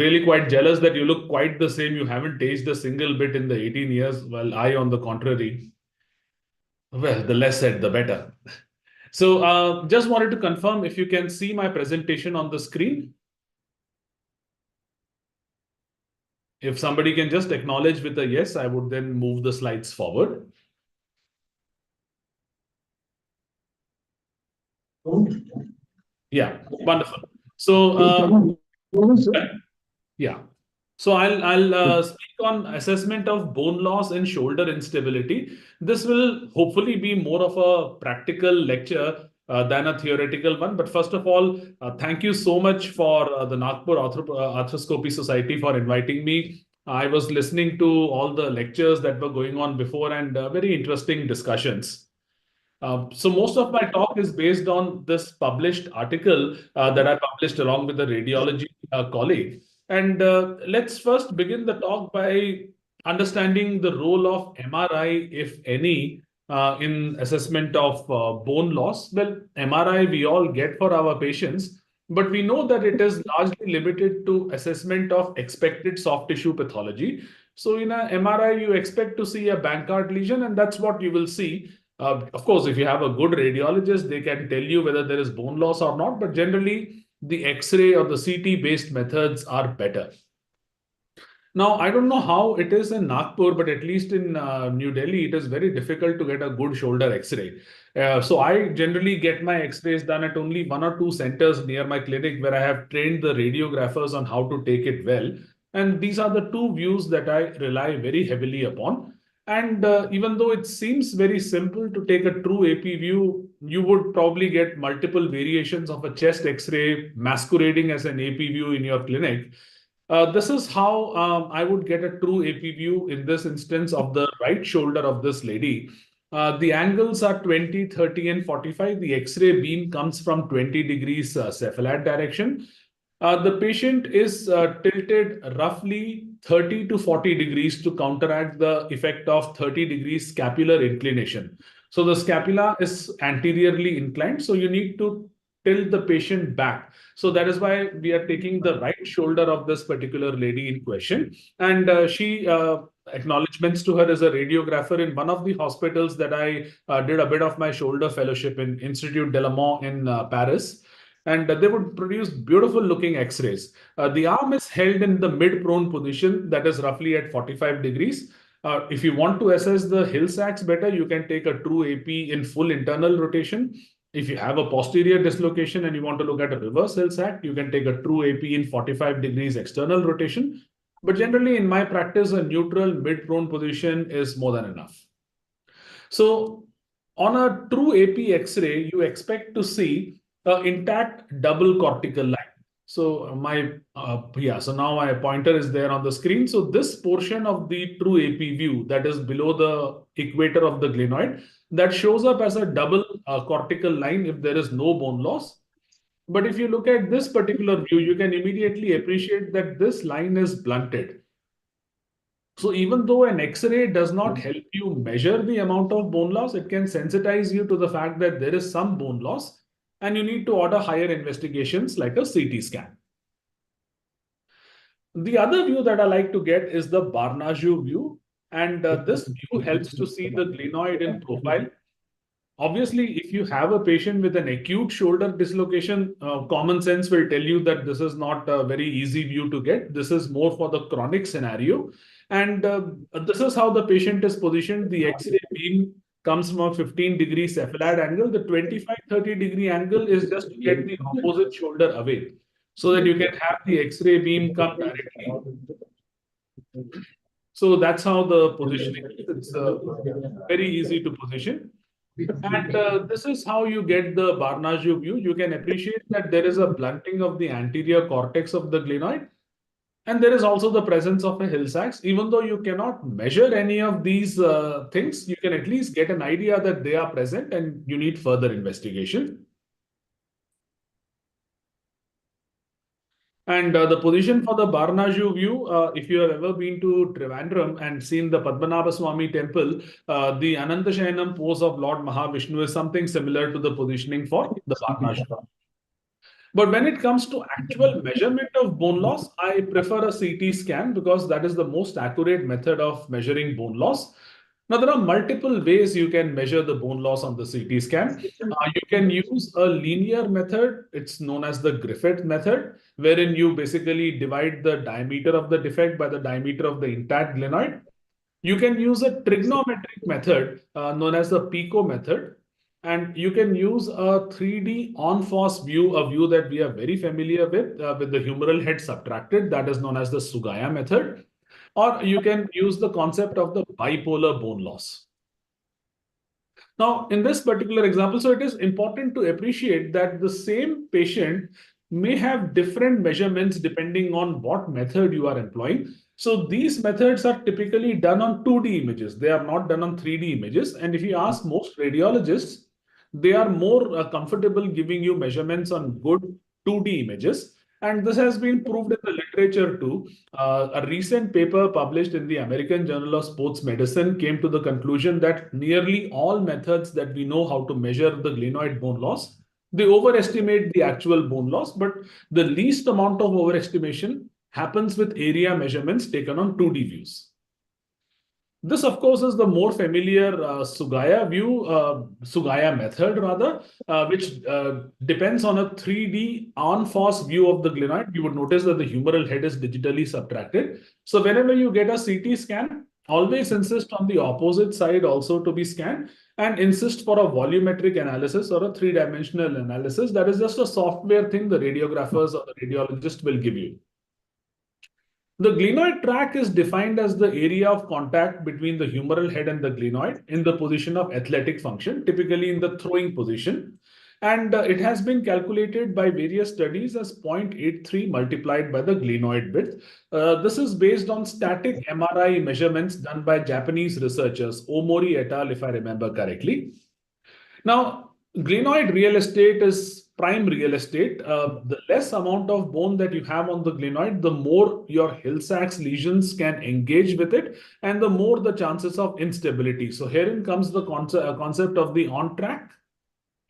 really quite jealous that you look quite the same. You haven't aged a single bit in the 18 years, while I, on the contrary, well, the less said, the better. So just wanted to confirm if you can see my presentation on the screen. If somebody can just acknowledge with a yes, I would then move the slides forward. Yeah, wonderful. So yeah. So I'll speak on assessment of bone loss and shoulder instability. This will hopefully be more of a practical lecture than a theoretical one. But first of all, thank you so much for the Nagpur Arthroscopy Society for inviting me. I was listening to all the lectures that were going on before and very interesting discussions. So most of my talk is based on this published article that I published along with a radiology colleague. And let's first begin the talk by understanding the role of MRI, if any, in assessment of bone loss. Well, MRI we all get for our patients, but we know that it is largely limited to assessment of expected soft tissue pathology. So in a MRI, you expect to see a Bankart lesion, and that's what you will see. Of course, if you have a good radiologist, they can tell you whether there is bone loss or not, but generally the X-ray or the CT-based methods are better. Now, I don't know how it is in Nagpur, but at least in New Delhi, it is very difficult to get a good shoulder X-ray. So I generally get my X-rays done at only 1 or 2 centers near my clinic where I have trained the radiographers on how to take it well. And these are the 2 views that I rely very heavily upon. And even though it seems very simple to take a true AP view, you would probably get multiple variations of a chest X-ray masquerading as an AP view in your clinic. This is how I would get a true AP view in this instance of the right shoulder of this lady. The angles are 20, 30, and 45. The X-ray beam comes from 20 degrees cephalad direction. The patient is tilted roughly 30 to 40 degrees to counteract the effect of 30 degrees scapular inclination. So the scapula is anteriorly inclined, so you need to tilt the patient back. So that is why we are taking the right shoulder of this particular lady in question. And she acknowledgements to her as a radiographer in one of the hospitals that I did a bit of my shoulder fellowship in, Institut Delamont in Paris. And they would produce beautiful looking X-rays. The arm is held in the mid-prone position, that is roughly at 45 degrees. If you want to assess the Hill-Sachs better, you can take a true AP in full internal rotation. If you have a posterior dislocation and you want to look at a reverse Hill-Sachs, you can take a true AP in 45 degrees external rotation. But generally, in my practice, a neutral mid-prone position is more than enough. So on a true AP X-ray, you expect to see intact double cortical line. So so now my pointer is there on the screen. So this portion of the true AP view that is below the equator of the glenoid, that shows up as a double cortical line if there is no bone loss. But if you look at this particular view, you can immediately appreciate that this line is blunted. So even though an X-ray does not help you measure the amount of bone loss, it can sensitize you to the fact that there is some bone loss, and you need to order higher investigations like a CT scan. The other view that I like to get is the Barnagou view, and this view helps to see the glenoid in profile. Obviously, if you have a patient with an acute shoulder dislocation, common sense will tell you that this is not a very easy view to get. This is more for the chronic scenario. And this is how the patient is positioned. The X-ray beam comes from a 15 degree cephalad angle. The 25-30 degree angle is just to get the opposite shoulder away so that you can have the X-ray beam come directly. So that's how the positioning is. It's very easy to position. And this is how you get the Barnagou view. You can appreciate that there is a blunting of the anterior cortex of the glenoid. And there is also the presence of a Hill-Sachs. Even though you cannot measure any of these things, you can at least get an idea that they are present and you need further investigation. And the position for the Barnagou view, if you have ever been to Trivandrum and seen the Padmanabha Swami temple, the Anantashayanam pose of Lord Mahavishnu is something similar to the positioning for the Barnagou. But when it comes to actual measurement of bone loss, I prefer a CT scan because that is the most accurate method of measuring bone loss. Now, there are multiple ways you can measure the bone loss on the CT scan. You can use a linear method. It's known as the Griffith method, wherein you basically divide the diameter of the defect by the diameter of the intact glenoid. You can use a trigonometric method known as the PICO method. And you can use a 3D on-force view, a view that we are very familiar with the humeral head subtracted, that is known as the Sugaya method. Or you can use the concept of the bipolar bone loss. Now, in this particular example, so it is important to appreciate that the same patient may have different measurements depending on what method you are employing. So these methods are typically done on 2D images. They are not done on 3D images. And if you ask most radiologists, they are more comfortable giving you measurements on good 2D images. And this has been proved in the literature too. A recent paper published in the American Journal of Sports Medicine came to the conclusion that nearly all methods that we know how to measure the glenoid bone loss, they overestimate the actual bone loss, but the least amount of overestimation happens with area measurements taken on 2D views. This, of course, is the more familiar Sugaya view, Sugaya method rather, which depends on a 3D on-force view of the glenoid. You would notice that the humeral head is digitally subtracted. So whenever you get a CT scan, always insist on the opposite side also to be scanned and insist for a volumetric analysis or a three-dimensional analysis. That is just a software thing the radiographers or the radiologist will give you. The glenoid tract is defined as the area of contact between the humeral head and the glenoid in the position of athletic function, typically in the throwing position. And it has been calculated by various studies as 0.83 multiplied by the glenoid width. This is based on static MRI measurements done by Japanese researchers, Omori et al., if I remember correctly. Now, glenoid real estate is prime real estate. The less amount of bone that you have on the glenoid, the more your Hill-Sachs lesions can engage with it, and the more the chances of instability. So herein comes the concept of the on-track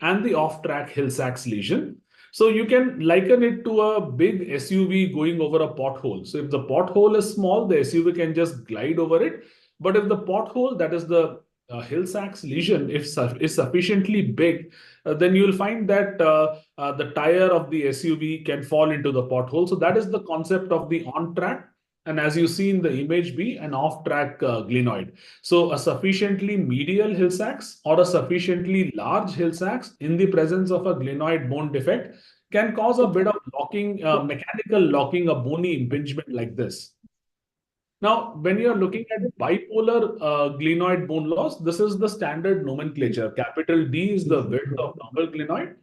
and the off-track Hill-Sachs lesion. So you can liken it to a big SUV going over a pothole. So if the pothole is small, the SUV can just glide over it. But if the pothole, that is the Hill-Sachs lesion, is sufficiently big, then you will find that the tire of the SUV can fall into the pothole. So that is the concept of the on-track. And as you see in the image B, an off-track glenoid. So a sufficiently medial Hill-Sachs or a sufficiently large Hill-Sachs in the presence of a glenoid bone defect can cause a bit of locking, mechanical locking, a bony impingement like this. Now, when you're looking at bipolar glenoid bone loss, this is the standard nomenclature. Capital D is the width of normal glenoid.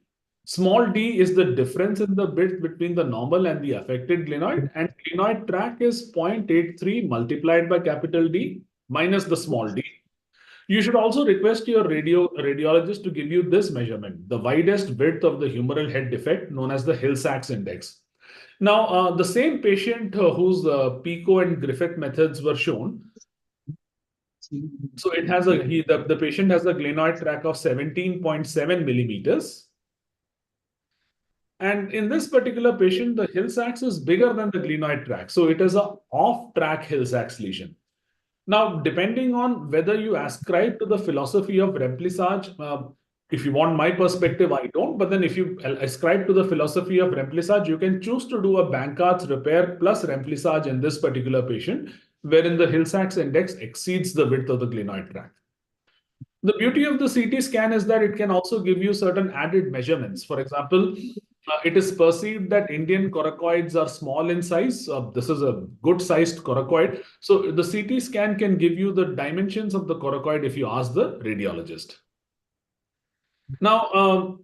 Small d is the difference in the width between the normal and the affected glenoid, and glenoid track is 0.83 multiplied by capital D minus the small d. You should also request your radiologist to give you this measurement, the widest width of the humeral head defect known as the Hill-Sachs index. Now, the same patient whose Pico and Griffith methods were shown. So it has the patient has a glenoid track of 17.7 millimeters. And in this particular patient, the Hill-Sachs is bigger than the glenoid tract. So it is an off-track Hill-Sachs lesion. Now, depending on whether you ascribe to the philosophy of remplissage, if you want my perspective, I don't. But then if you ascribe to the philosophy of remplissage, you can choose to do a Bankhart's repair plus remplissage in this particular patient, wherein the Hill-Sachs index exceeds the width of the glenoid tract. The beauty of the CT scan is that it can also give you certain added measurements. For example, it is perceived that Indian coracoids are small in size. This is a good sized coracoid. So the CT scan can give you the dimensions of the coracoid if you ask the radiologist. Now,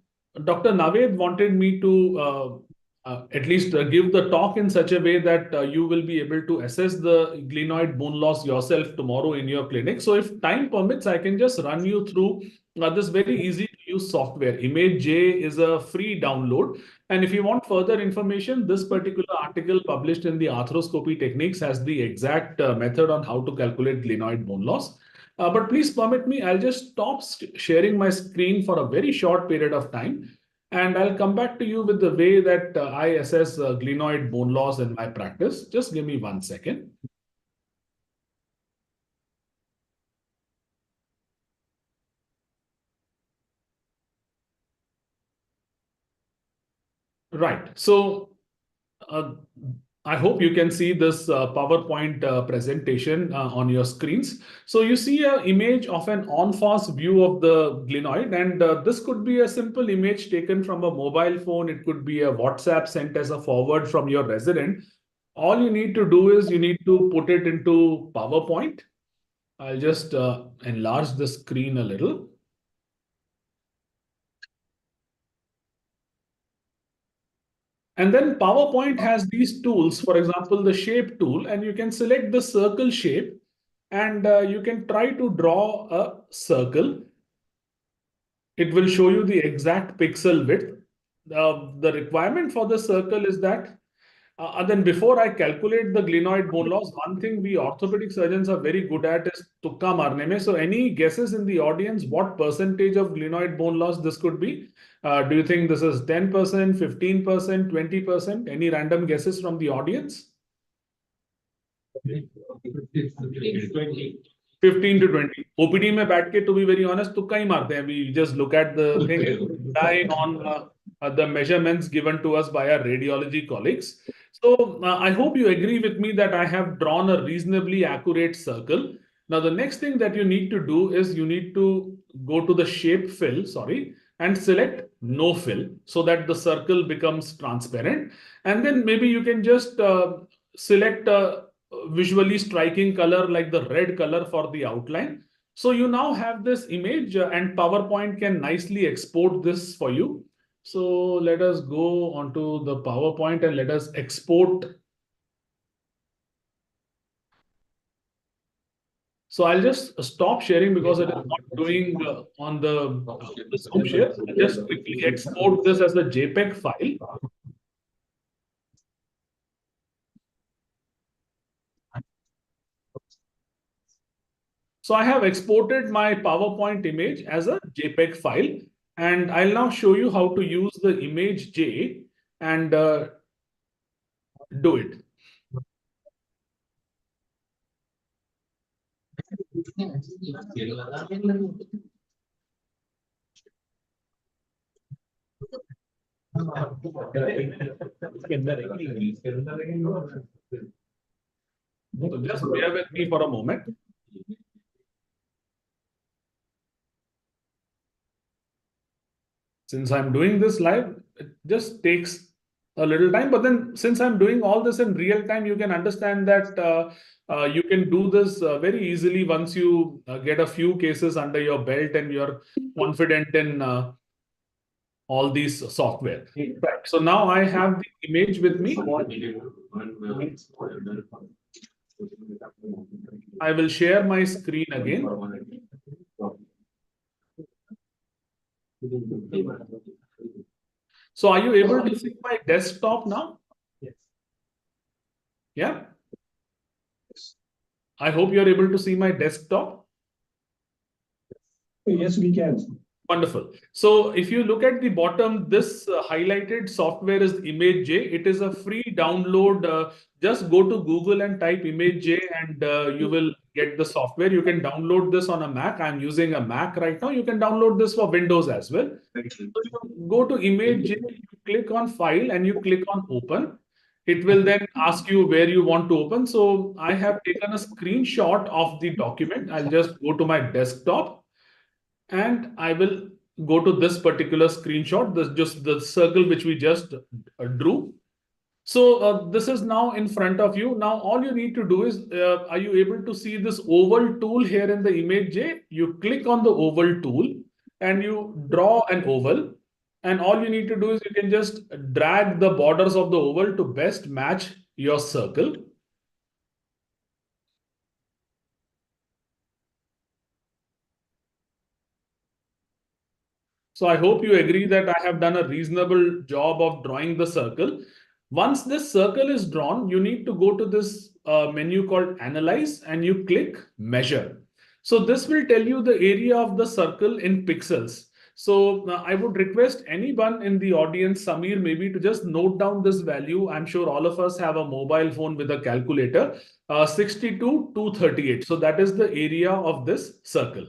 Dr. Naved wanted me to at least give the talk in such a way that you will be able to assess the glenoid bone loss yourself tomorrow in your clinic. So if time permits, I can just run you through this very easy to use software. ImageJ is a free download. And if you want further information, this particular article published in the Arthroscopy Techniques has the exact method on how to calculate glenoid bone loss. But please permit me, I'll just stop sharing my screen for a very short period of time. And I'll come back to you with the way that I assess glenoid bone loss in my practice. Just give me 1 second. Right. So I hope you can see this PowerPoint presentation on your screens. So you see an image of an en-face view of the glenoid, and this could be a simple image taken from a mobile phone. It could be a WhatsApp sent as a forward from your resident. All you need to do is you need to put it into PowerPoint. I'll just enlarge the screen a little. And then PowerPoint has these tools, for example, the shape tool, and you can select the circle shape and you can try to draw a circle. It will show you the exact pixel width. The requirement for the circle is that then before I calculate the glenoid bone loss, one thing we orthopedic surgeons are very good at is tukka marne mein. So any guesses in the audience, what percentage of glenoid bone loss this could be? Do you think this is 10%, 15%, 20%? Any random guesses from the audience? 15 to 20. OPD में बैठ के, to be very honest, तुक्का ही मारते हैं. We just look at the thing, rely on the measurements given to us by our radiology colleagues. So I hope you agree with me that I have drawn a reasonably accurate circle. Now the next thing that you need to do is you need to go to the shape fill, and select no fill so that the circle becomes transparent. And then maybe you can just select a visually striking color like the red color for the outline. So you now have this image and PowerPoint can nicely export this for you. So let us go onto the PowerPoint and let us export. So I'll just stop sharing because it is not doing on the Zoom share. I'll just quickly export this as a JPEG file. So I have exported my PowerPoint image as a JPEG file, and I'll now show you how to use the image J and do it. So just bear with me for a moment. Since I'm doing this live, it just takes a little time. But then since I'm doing all this in real time, you can understand that you can do this very easily once you get a few cases under your belt and you're confident in all these software. Right. So now I have the image with me. I will share my screen again. So are you able to see my desktop now? Yes. Yeah. I hope you're able to see my desktop. Yes, we can. Wonderful. So if you look at the bottom, this highlighted software is ImageJ. It is a free download. Just go to Google and type ImageJ and you will get the software. You can download this on a Mac. I'm using a Mac right now. You can download this for Windows as well. So you go to ImageJ, you click on File and you click on Open. It will then ask you where you want to open. So I have taken a screenshot of the document. I'll just go to my desktop. And I will go to this particular screenshot, just the circle which we just drew. So this is now in front of you. Now all you need to do is, are you able to see this oval tool here in the ImageJ? You click on the oval tool and you draw an oval. And all you need to do is you can just drag the borders of the oval to best match your circle. So I hope you agree that I have done a reasonable job of drawing the circle. Once this circle is drawn, you need to go to this menu called Analyze and you click Measure. So this will tell you the area of the circle in pixels. So I would request anyone in the audience, Samir, maybe to just note down this value. I'm sure all of us have a mobile phone with a calculator, 62,238. So that is the area of this circle.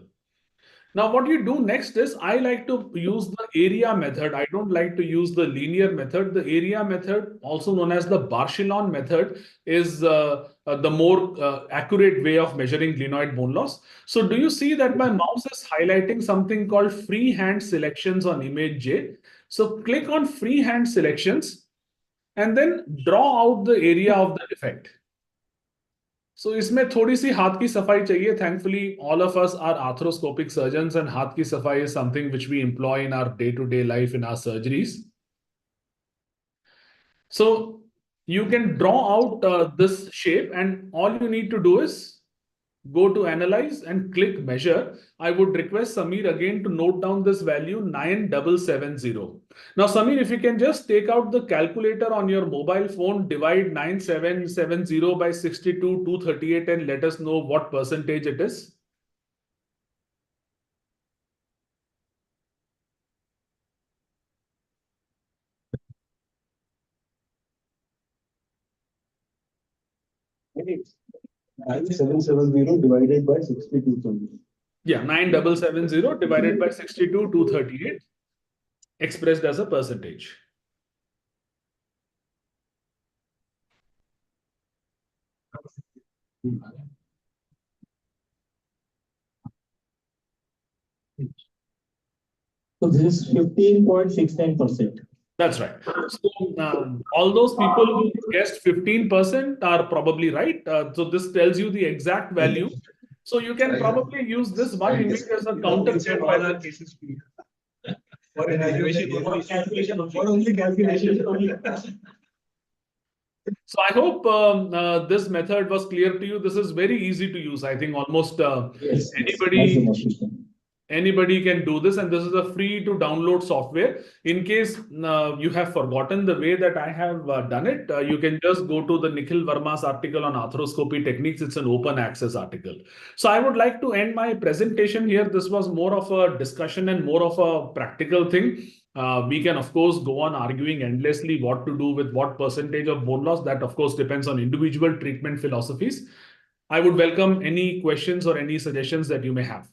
Now, what you do next is I like to use the area method. I don't like to use the linear method. The area method, also known as the Barchelon method, is the more accurate way of measuring glenoid bone loss. So do you see that my mouse is highlighting something called freehand selections on ImageJ? So click on freehand selections and then draw out the area of the defect. So इसमें थोड़ी सी हाथ की सफाई चाहिए. Thankfully, all of us are arthroscopic surgeons and हाथ की सफाई is something which we employ in our day-to-day life in our surgeries. So you can draw out this shape and all you need to do is go to Analyze and click Measure. I would request Samir again to note down this value 9770. Now, Samir, if you can just take out the calculator on your mobile phone, divide 9770 by 62,238 and let us know what percentage it is. It 9770 divided by 62. Yeah, 9770 divided by 62,238 expressed as a percentage. So this is 15.69%. That's right. So all those people who guessed 15% are probably right. So this tells you the exact value. So you can probably use this one image as a counter check by the cases. For calculation only calculation. So I hope this method was clear to you. This is very easy to use. I think almost Yes. anybody can do this, and this is a free to download software. In case you have forgotten the way that I have done it, you can just go to the Nikhil Verma's article on arthroscopy techniques. It's an open access article. So I would like to end my presentation here. This was more of a discussion and more of a practical thing. We can, of course, go on arguing endlessly what to do with what percentage of bone loss. That, of course, depends on individual treatment philosophies. I would welcome any questions or any suggestions that you may have.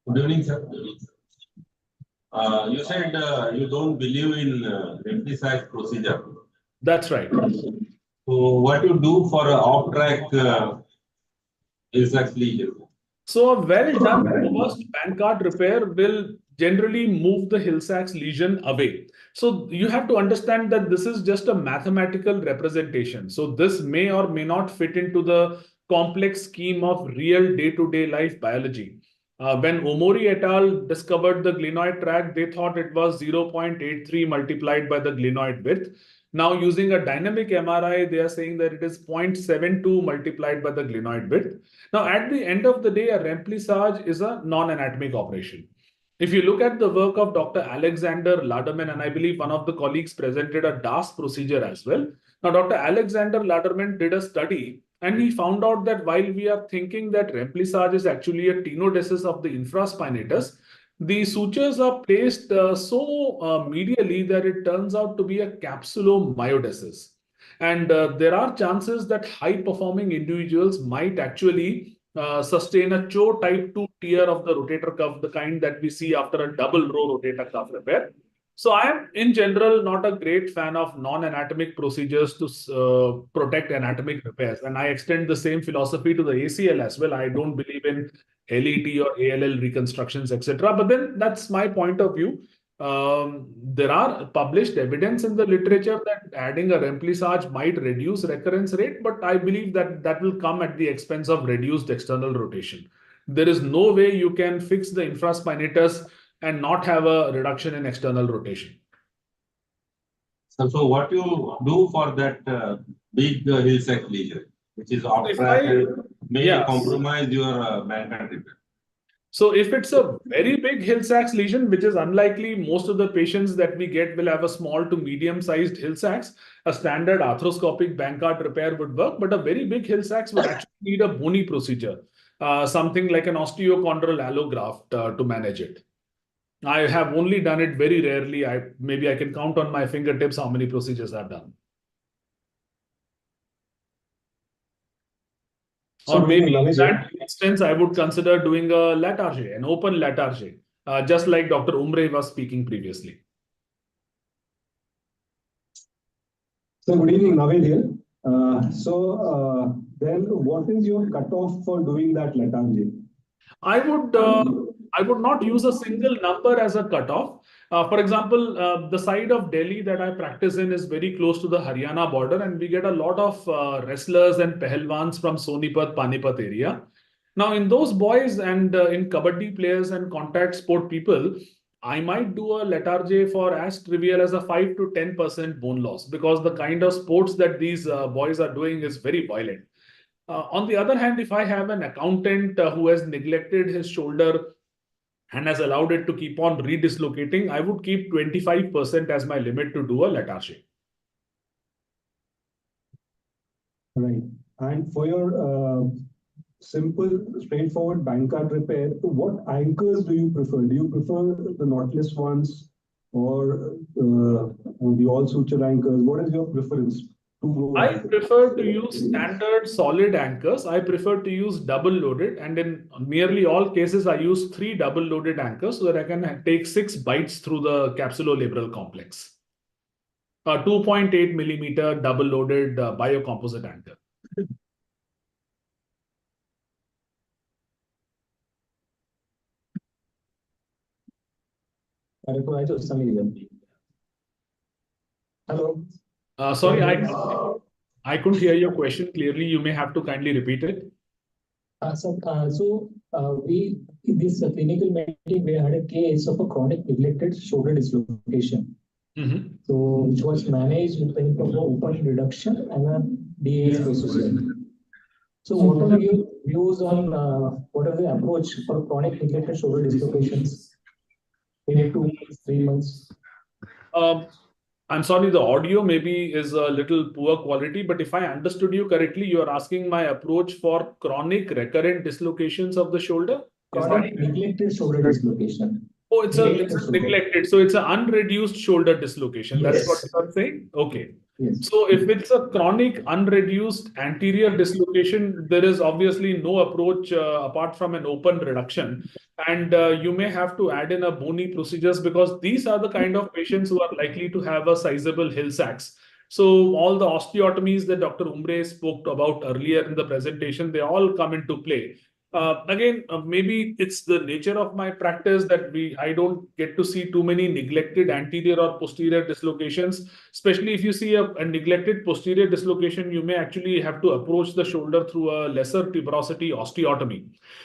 Good evening, sir. You said you don't believe in Remdesivir procedure. That's right. So what you do for an off-track Hill-Sachs lesion? So a well-done robust Bankart repair will generally move the Hill-Sachs lesion away. So you have to understand that this is just a mathematical representation. So this may or may not fit into the complex scheme of real day-to-day life biology. When Omori et al. Discovered the glenoid tract, they thought it was 0.83 multiplied by the glenoid width. Now, using a dynamic MRI, they are saying that it is 0.72 multiplied by the glenoid width. Now, at the end of the day, a remplissage is a non-anatomic operation. If you look at the work of Dr. Alexander Laderman, and I believe one of the colleagues presented a DAS procedure as well. Now, Dr. Alexander Laderman did a study, and he found out that while we are thinking that remplissage is actually a tenodesis of the infraspinatus, the sutures are placed so medially that it turns out to be a capsulomyodesis. And there are chances that high-performing individuals might actually sustain a CHO type 2 tear of the rotator cuff, the kind that we see after a double row rotator cuff repair. So I am in general not a great fan of non-anatomic procedures to protect anatomic repairs. And I extend the same philosophy to the ACL as well. I don't believe in LET or ALL reconstructions, etc. But then that's my point of view. There are published evidence in the literature that adding a remplissage might reduce recurrence rate, but I believe that that will come at the expense of reduced external rotation. There is no way you can fix the infraspinatus and not have a reduction in external rotation. So what you do for that big Hill-Sachs lesion, which is off-track, may compromise your Bankart repair? So if it's a very big Hill-Sachs lesion, which is unlikely, most of the patients that we get will have a small to medium-sized Hill-Sachs. A standard arthroscopic Bankart repair would work, but a very big Hill-Sachs would actually need a bony procedure, something like an osteochondral allograft to manage it. I have only done it very rarely. Maybe I can count on my fingertips how many procedures I've done. Or maybe in that instance, I would consider doing a Latarjet, an open Latarjet, just like Dr. Umre was speaking previously. So good evening, Navel here. Then what is your cutoff for doing that Latarjet? I would not use a single number as a cutoff. For example, the side of Delhi that I practice in is very close to the Haryana border, and we get a lot of wrestlers and pehlwans from Sonipat, Panipat area. Now, in those boys and in kabaddi players and contact sport people, I might do a Latarjet for as trivial as a 5 to 10% bone loss, because the kind of sports that these boys are doing is very violent. On the other hand, if I have an accountant who has neglected his shoulder and has allowed it to keep on redislocating, I would keep 25% as my limit to do a Latarjet. Right. And for your simple, straightforward Bankart repair, what anchors do you prefer? Do you prefer the knotless ones or the all suture anchors? What is your preference? I prefer to use standard solid anchors. I prefer to use double loaded, and in nearly all cases, I use 3 double loaded anchors so that I can take 6 bites through the capsulolabral complex. A 2.8 millimeter double loaded biocomposite anchor. Hello. Sorry, I couldn't hear your question clearly. You may have to kindly repeat it. We in this clinical meeting we had a case of a chronic neglected shoulder dislocation. Mhm. So which was managed with the open reduction and a DAS procedure. So what are your views on what are the approach for chronic neglected shoulder dislocations in 2 months, 3 months? I'm sorry, the audio maybe is a little poor quality, but if I understood you correctly, you are asking my approach for chronic recurrent dislocations of the shoulder? Is that- Chronic neglected shoulder dislocation. Oh, it's a neglected. So it's an unreduced shoulder dislocation. That's what Yes. you are saying? Okay. Yes. So if it's a chronic unreduced anterior dislocation, there is obviously no approach apart from an open reduction. And you may have to add in a bony procedures because these are the kind of patients who are likely to have a sizable Hill Sachs. So all the osteotomies that Dr. Umbre spoke about earlier in the presentation, they all come into play. Again, maybe it's the nature of my practice that I don't get to see too many neglected anterior or posterior dislocations. Especially if you see a neglected posterior dislocation, you may actually have to approach the shoulder through a lesser tuberosity osteotomy.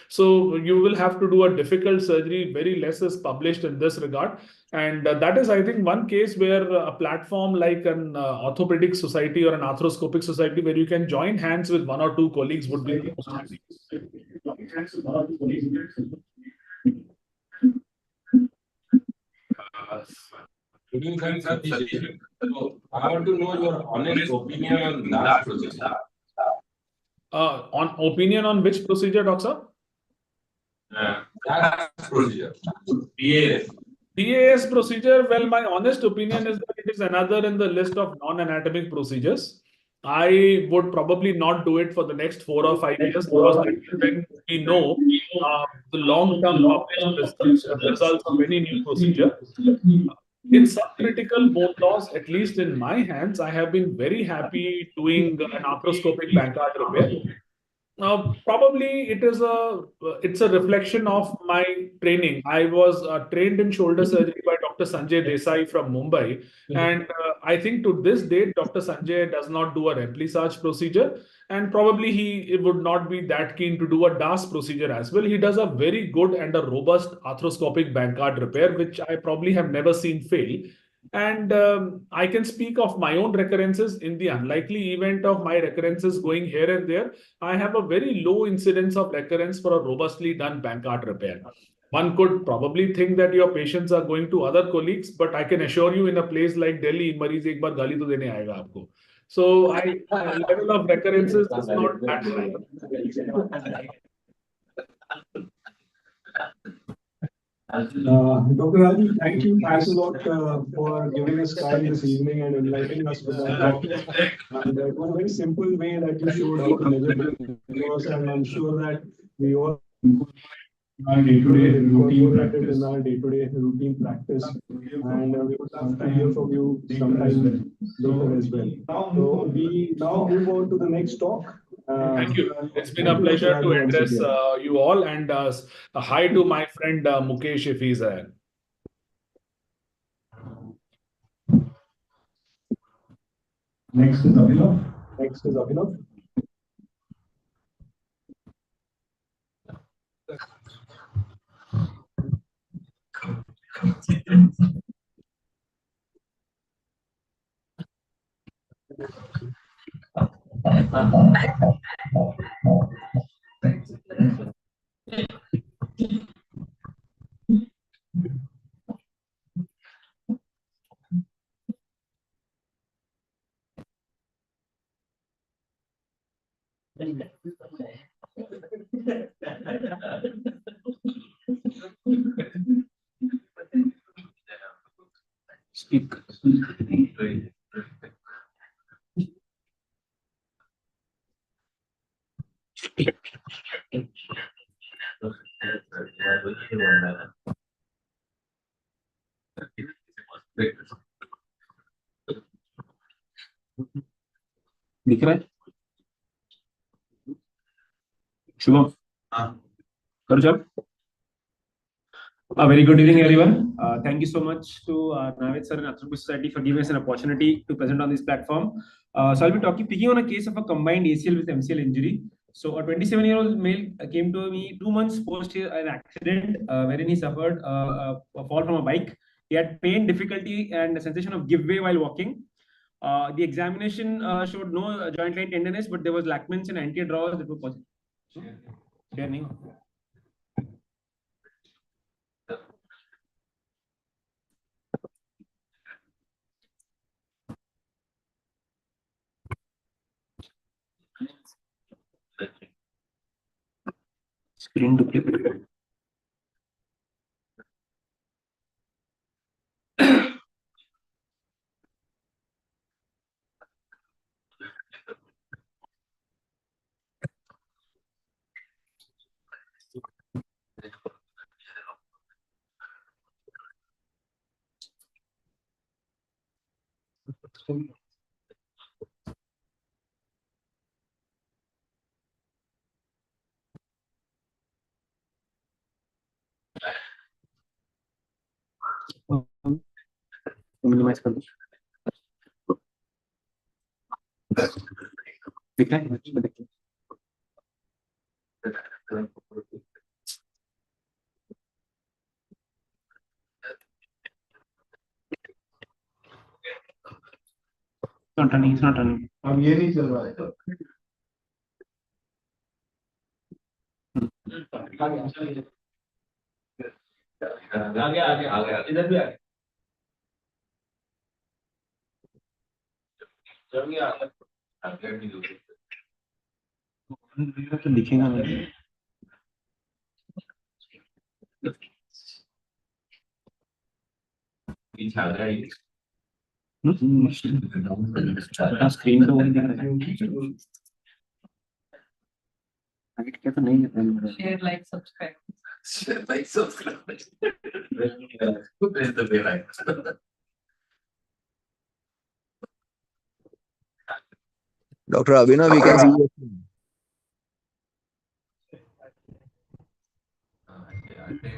So you will have to do a difficult surgery. Very less is published in this regard. And that is, I think, one case where a platform like an orthopedic society or an arthroscopic society where you can join hands with one or two colleagues would be the most handy. Good evening, sir. So, I want to know your honest opinion on that procedure. On opinion on which procedure, Doctor? That procedure. DAS. DAS procedure, well, my honest opinion is that it is another in the list of non-anatomic procedures. I would probably not do it for the next 4 or 5 years because when we know the long-term published results of any new procedure. In subcritical bone loss, at least in my hands, I have been very happy doing an arthroscopic Bankart repair. Probably it's a reflection of my training. I was trained in shoulder surgery by Dr. Sanjay Desai from Mumbai. And I think to this date, Dr. Sanjay does not do a Replisage procedure. And probably he would not be that keen to do a DAS procedure as well. He does a very good and a robust arthroscopic Bankart repair, which I probably have never seen fail. And I can speak of my own recurrences. In the unlikely event of my recurrences going here and there, I have a very low incidence of recurrence for a robustly done Bankart repair. One could probably think that your patients are going to other colleagues, but I can assure you in a place like Delhi, Mareez ek baar gali to dene aayega aapko. So level of recurrences is not that high. Dr. Raju, thank you. Thanks a lot for giving us time this evening and enlightening us with that topic. And it was a very simple way that you showed how to measure the and I'm sure that we all our day-to-day routine practice, and we would love to hear from you sometime later as well. So we now move on to the next talk. Thank you. It's been a pleasure to address you all, and a hi to my friend Mukesh if he's there. Next is Abhinav. Speak. दिख रहा है शुभम कर जब A very good evening, everyone. Thank you so much to Navid sir and Arthropathy Society for giving us an opportunity to present on this platform. So I'll be picking on a case of a combined ACL with MCL injury. So a 27-year-old male came to me 2 months post an accident wherein he suffered a fall from a bike. He had pain, difficulty, and a sensation of give way while walking. The examination showed no joint line tenderness, but there was Lachman's and anterior draws that were positive. Share nahi ho. Screen duplicate. Minimize कर दो. दिख रहा है? Not running. It's not running. अब ये नहीं चल रहा है. आगे इधर भी आगे तो दिखेगा नहीं. स्क्रीन तो वही दिख रहा है. हाइट क्या तो नहीं है. Share, like, subscribe. like subscribe. Press the bell icon. Dr. Abhinav, we can see you.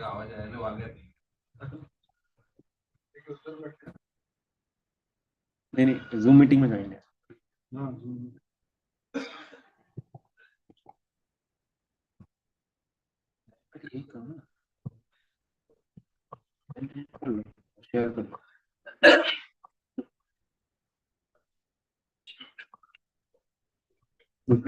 आवाज आया ना आगे. नहीं जूम मीटिंग में जाएंगे. शेयर कर. दिख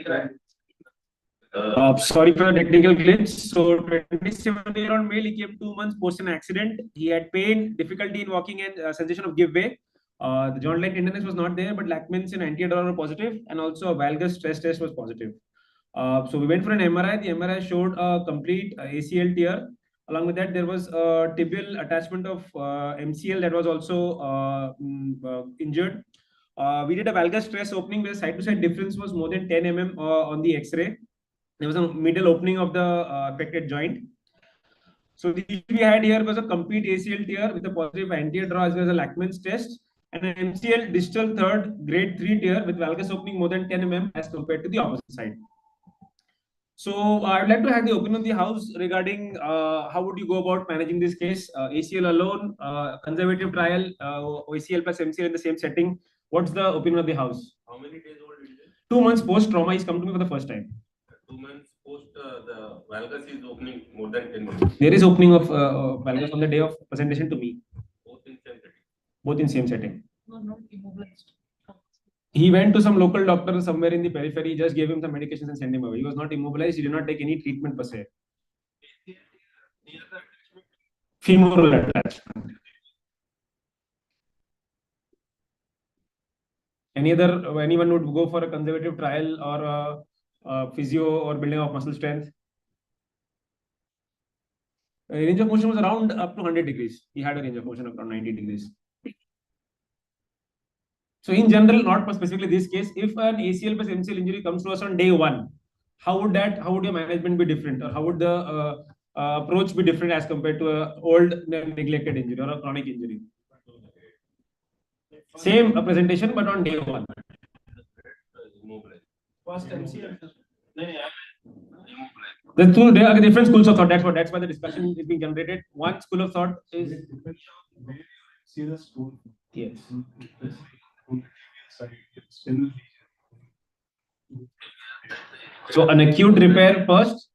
रहा है. Sorry for the technical glitch. So 27-year-old male, he came 2 months post an accident. He had pain, difficulty in walking, and sensation of give way. The joint line tenderness was not there, but Lachman's and anterior draw were positive, and also a valgus stress test was positive. So we went for an MRI. The MRI showed a complete ACL tear. Along with that, there was a tibial attachment of MCL that was also injured. We did a valgus stress opening where side-to-side difference was more than 10 mm on the X-ray. There was a middle opening of the affected joint. So the issue we had here was a complete ACL tear with a positive anterior draw as well as a Lachman's test, and an MCL distal third grade 3 tear with valgus opening more than 10 mm as compared to the opposite side. So I would like to have the opinion of the house regarding how would you go about managing this case? ACL alone, conservative trial, ACL plus MCL in the same setting. What's the opinion of the house? How many days old is it? 2 months post trauma. He's come to me for the first time. 2 months post the valgus is opening more than 10 minutes. There is opening of valgus on the day of presentation to me. Both in same setting. Both in same setting. No, not immobilized. He went to some local doctor somewhere in the periphery, just gave him some medications and sent him away. He was not immobilized. He did not take any treatment per se. Femoral attachment. Anyone would go for a conservative trial or a physio or building of muscle strength? Range of motion was around up to 100 degrees. He had a range of motion of around 90 degrees. So in general, not specifically this case, if an ACL plus MCL injury comes to us on day one, how would your management be different, or how would the approach be different as compared to a old neglected injury or a chronic injury? Same presentation, but on day one. First MCL. There are different schools of thought. That's why the discussion is being generated. One school of thought is See the stone. yes. So an acute repair first.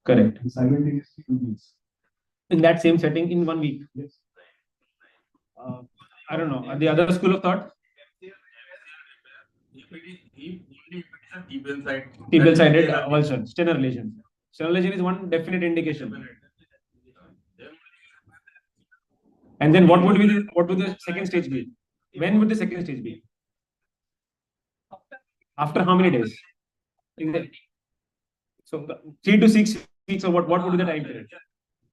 Correct. Simultaneously do this. In that same setting in 1 week. Yes. I don't know. The other school of thought? If only if it is a tibial side. Tibial sided avulsion, Stener lesion. Stener lesion is one definite indication. And then what would the second stage be? When would the second stage be? After how many days? So 3 to 6 weeks, or what would be the time period?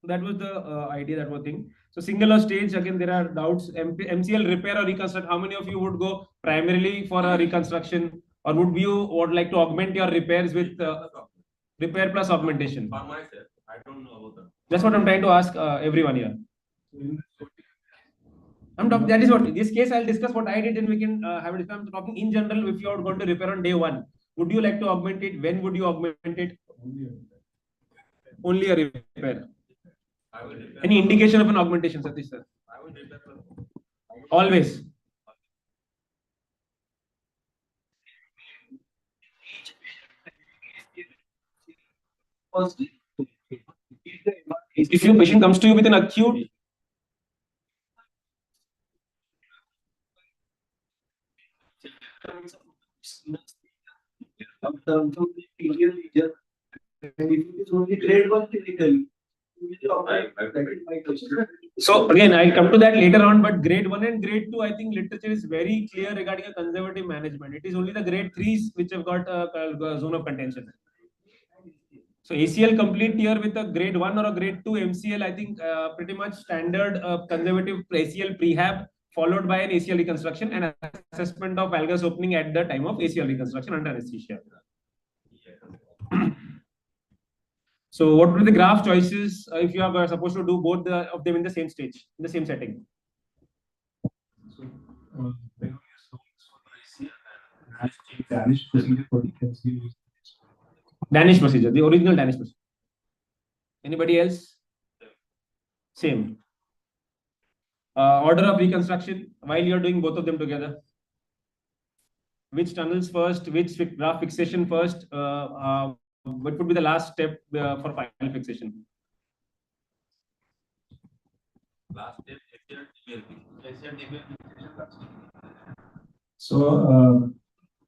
That was the idea, that was thing. So single stage, again, there are doubts. MCL repair or reconstruct, how many of you would go primarily for a reconstruction, or would like to augment your repairs with repair plus augmentation? For myself, I don't know about that. That's what I'm trying to ask everyone here. I'm talking, that is what, in this case, I'll discuss what I did and we can have a discussion. I'm talking in general, if you are going to repair on day one, would you like to augment it? When would you augment it? Only a repair. Any indication of an augmentation, Satish sir? Always. If your patient comes to you with an acute So again, I'll come to that later on, but grade 1 and grade 2, I think literature is very clear regarding a conservative management. It is only the grade 3s which have got a zone of contention. So ACL complete tear with a grade 1 or a grade 2 MCL, I think pretty much standard conservative ACL prehab, followed by an ACL reconstruction and assessment of valgus opening at the time of ACL reconstruction under anesthesia. So what would be the graft choices if you are supposed to do both of them in the same stage, in the same setting? Danish procedure for the Danish procedure, the original Danish procedure. Anybody else? Same. Order of reconstruction while you are doing both of them together. Which tunnels first? Which graft fixation first? What would be the last step for final fixation? Last step, So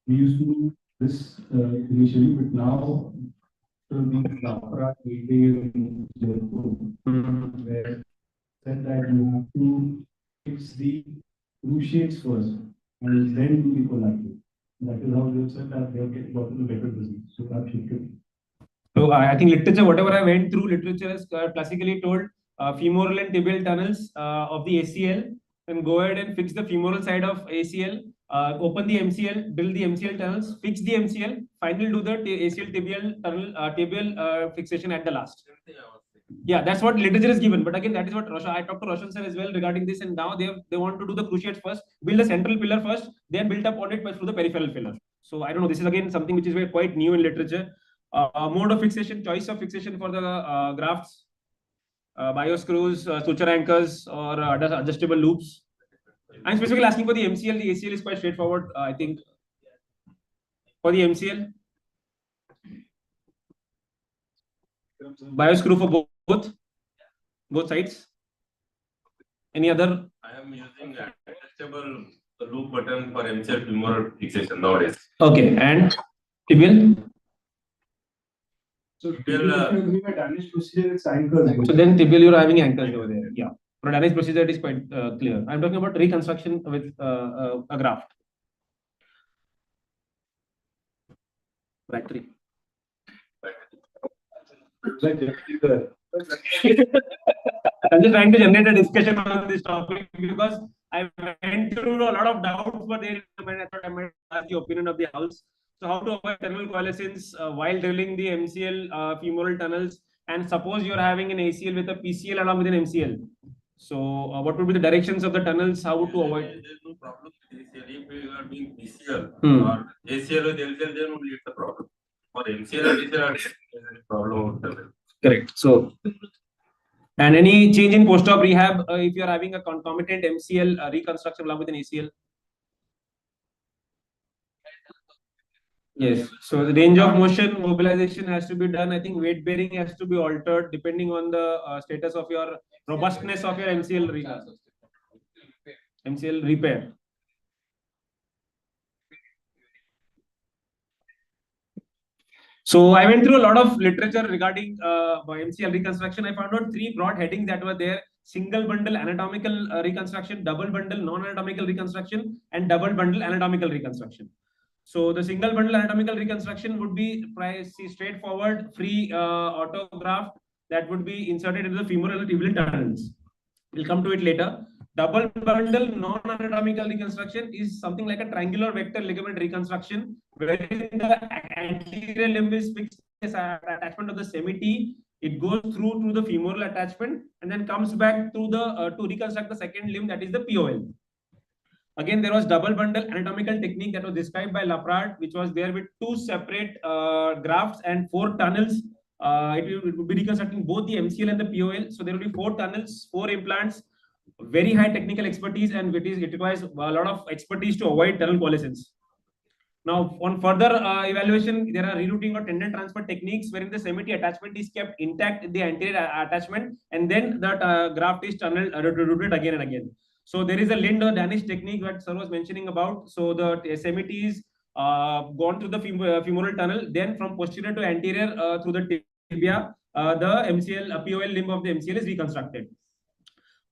we used to do this initially, but now where said that you have to fix the cruciates first and then do the collateral. That is how they said that they have gotten the better disease. So that should be. So I think literature, whatever I went through, literature has classically told femoral and tibial tunnels of the ACL, then go ahead and fix the femoral side of ACL, open the MCL, build the MCL tunnels, fix the MCL, finally do the ACL tibial tunnel, tibial fixation at the last. Yeah, that's what literature is given. But again, that is what I talked to Roshan sir as well regarding this, and now they want to do the cruciates first, build the central pillar first, then build up on it through the peripheral pillar. So I don't know, this is again something which is very quite new in literature. Mode of fixation, choice of fixation for the grafts, bioscrews, suture anchors, or adjustable loops. I'm specifically asking for the MCL. The ACL is quite straightforward, I think. For the MCL, bioscrew for both sides. Any other? I am using adjustable loop button for MCL femoral fixation nowadays. Okay, and tibial? So tibial Danish procedure is anchors. So then tibial you're having anchors over there. Yeah. For Danish procedure it is quite clear. I'm talking about reconstruction with a graft. Right, 3. I'm just trying to generate a discussion on this topic because I went through a lot of doubts, but then I thought I might ask the opinion of the house. So, how to avoid tunnel coalescence while drilling the MCL femoral tunnels? And suppose you're having an ACL with a PCL along with an MCL. So, what would be the directions of the tunnels? How to avoid? There's no problem with ACL. If you are doing PCL Hmm. or ACL with LCL, then only it's a problem. For MCL or ACL, there's a problem with tunnel. Correct. So, and any change in post-op rehab if you are having a concomitant MCL reconstruction along with an ACL? Yes. So the range of motion mobilization has to be done. I think weight bearing has to be altered depending on the status of your robustness of your MCL repair. So I went through a lot of literature regarding MCL reconstruction. I found out 3 broad headings that were there: single bundle anatomical reconstruction, double bundle non-anatomical reconstruction, and double bundle anatomical reconstruction. So the single bundle anatomical reconstruction would be straightforward, free autograft that would be inserted into the femoral and tibial tunnels. We'll come to it later. Double bundle non-anatomical reconstruction is something like a triangular vector ligament reconstruction, wherein the anterior limb is fixed as attachment of the semi-T. It goes through the femoral attachment and then comes back to the to reconstruct the second limb, that is the POL. Again, there was double bundle anatomical technique that was described by Laprade, which was there with 2 separate grafts and 4 tunnels. It would be reconstructing both the MCL and the POL. So there will be 4 tunnels, 4 implants, very high technical expertise, and it requires a lot of expertise to avoid tunnel coalescence. Now, on further evaluation, there are rerouting or tendon transfer techniques wherein the semi-T attachment is kept intact in the anterior attachment, and then that graft is tunnel routed again and again. So there is a Lind or Danish technique that Sir was mentioning about. So the semi-T is gone through the femoral tunnel, then from posterior to anterior through the tibia, the MCL POL limb of the MCL is reconstructed.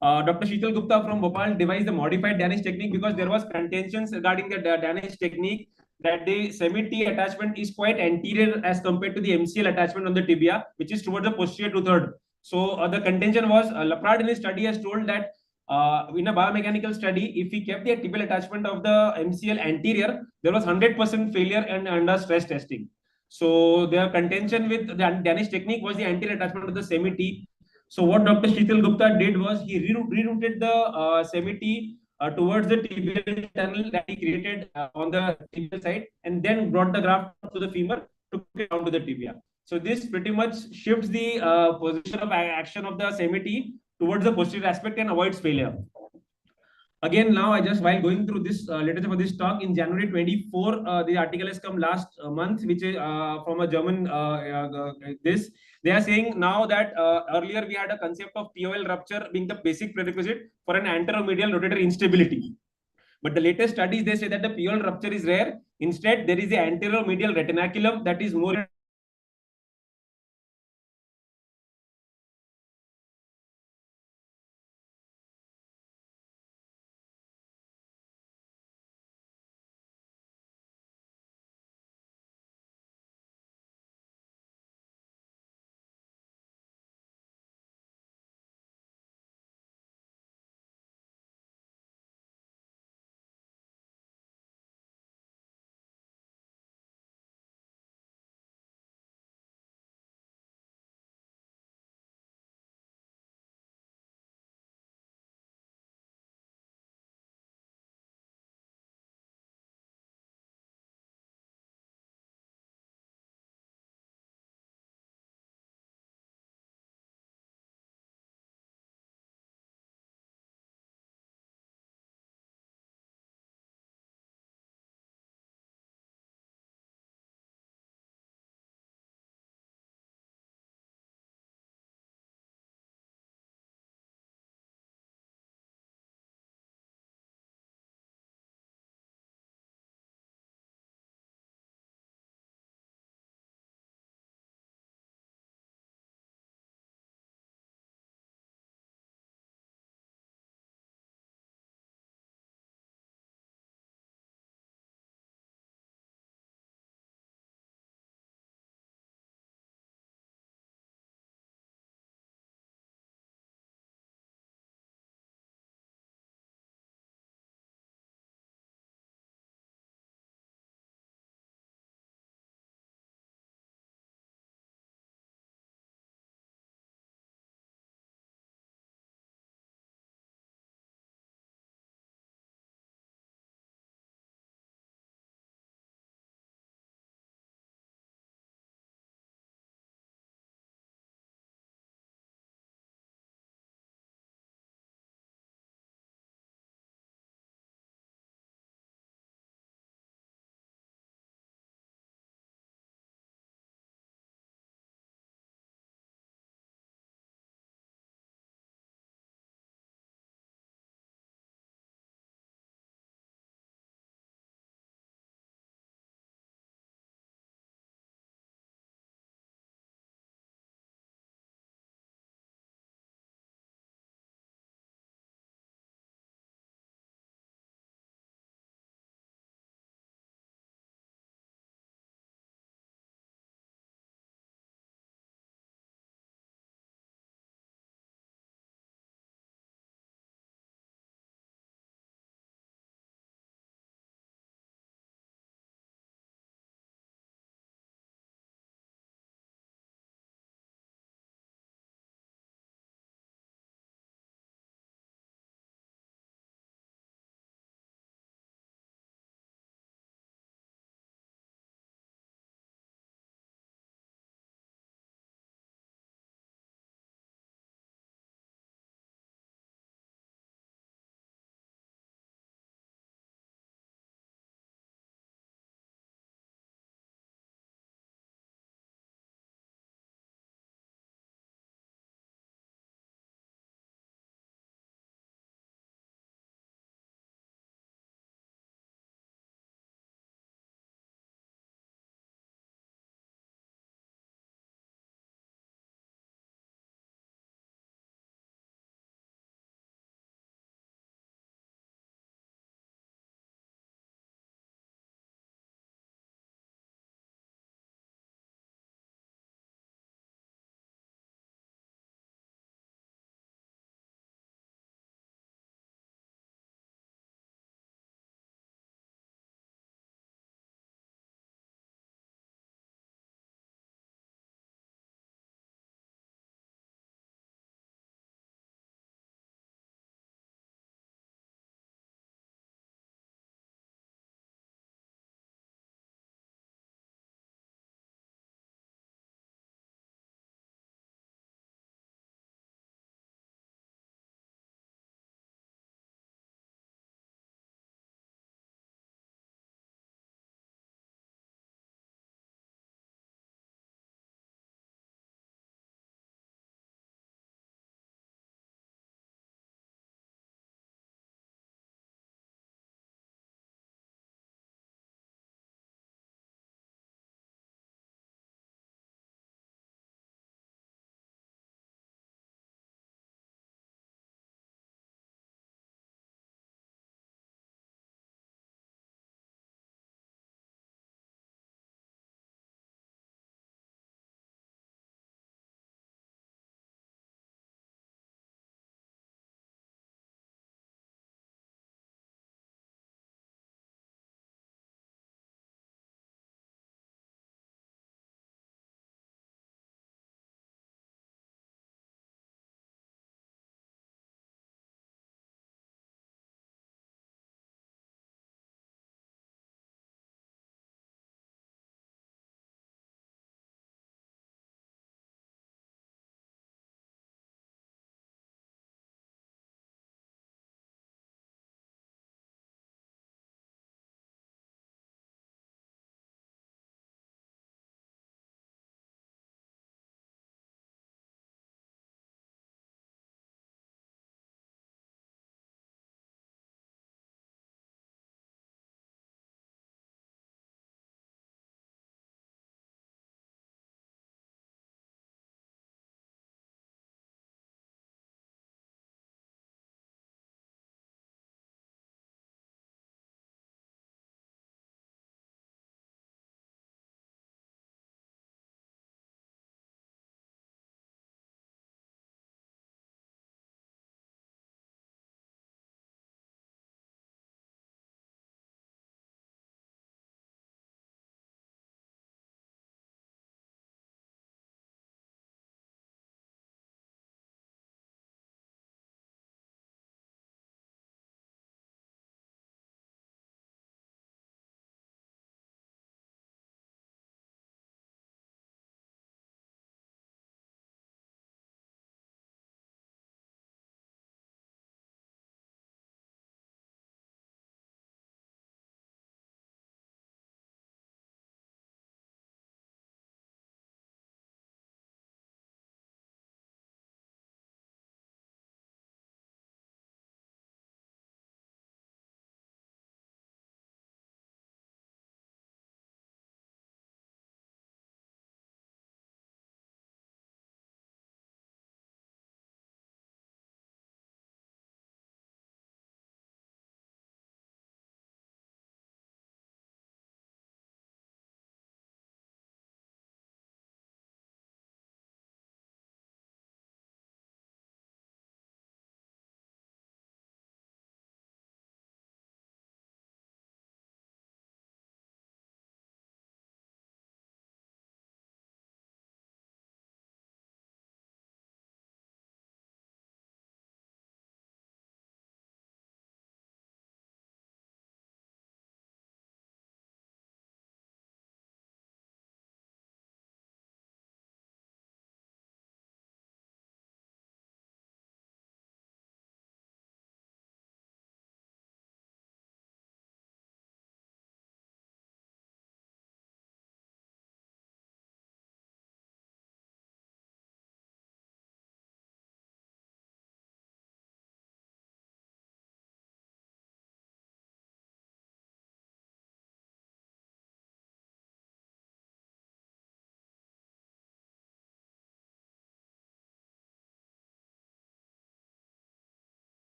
Dr. Sheetal Gupta from Bhopal devised the modified Danish technique because there was contentions regarding the Danish technique that the semi-T attachment is quite anterior as compared to the MCL attachment on the tibia, which is towards the posterior 2/3. So the contention was Laprade in his study has told that in a biomechanical study, if we kept the tibial attachment of the MCL anterior, there was 100% failure and under stress testing. So their contention with the Danish technique was the anterior attachment of the semi-T. So what Dr. Sheetal Gupta did was he rerouted the semi-T towards the tibial tunnel that he created on the tibial side, and then brought the graft to the femur, took it down to the tibia. So this pretty much shifts the position of action of the semi-T towards the posterior aspect and avoids failure. Again, now while going through this literature for this talk, in January 24, the article has come last month, which is from a German they are saying now that earlier we had a concept of POL rupture being the basic prerequisite for an anteromedial rotatory instability. But the latest studies, they say that the POL rupture is rare. Instead, there is the anteromedial retinaculum that is more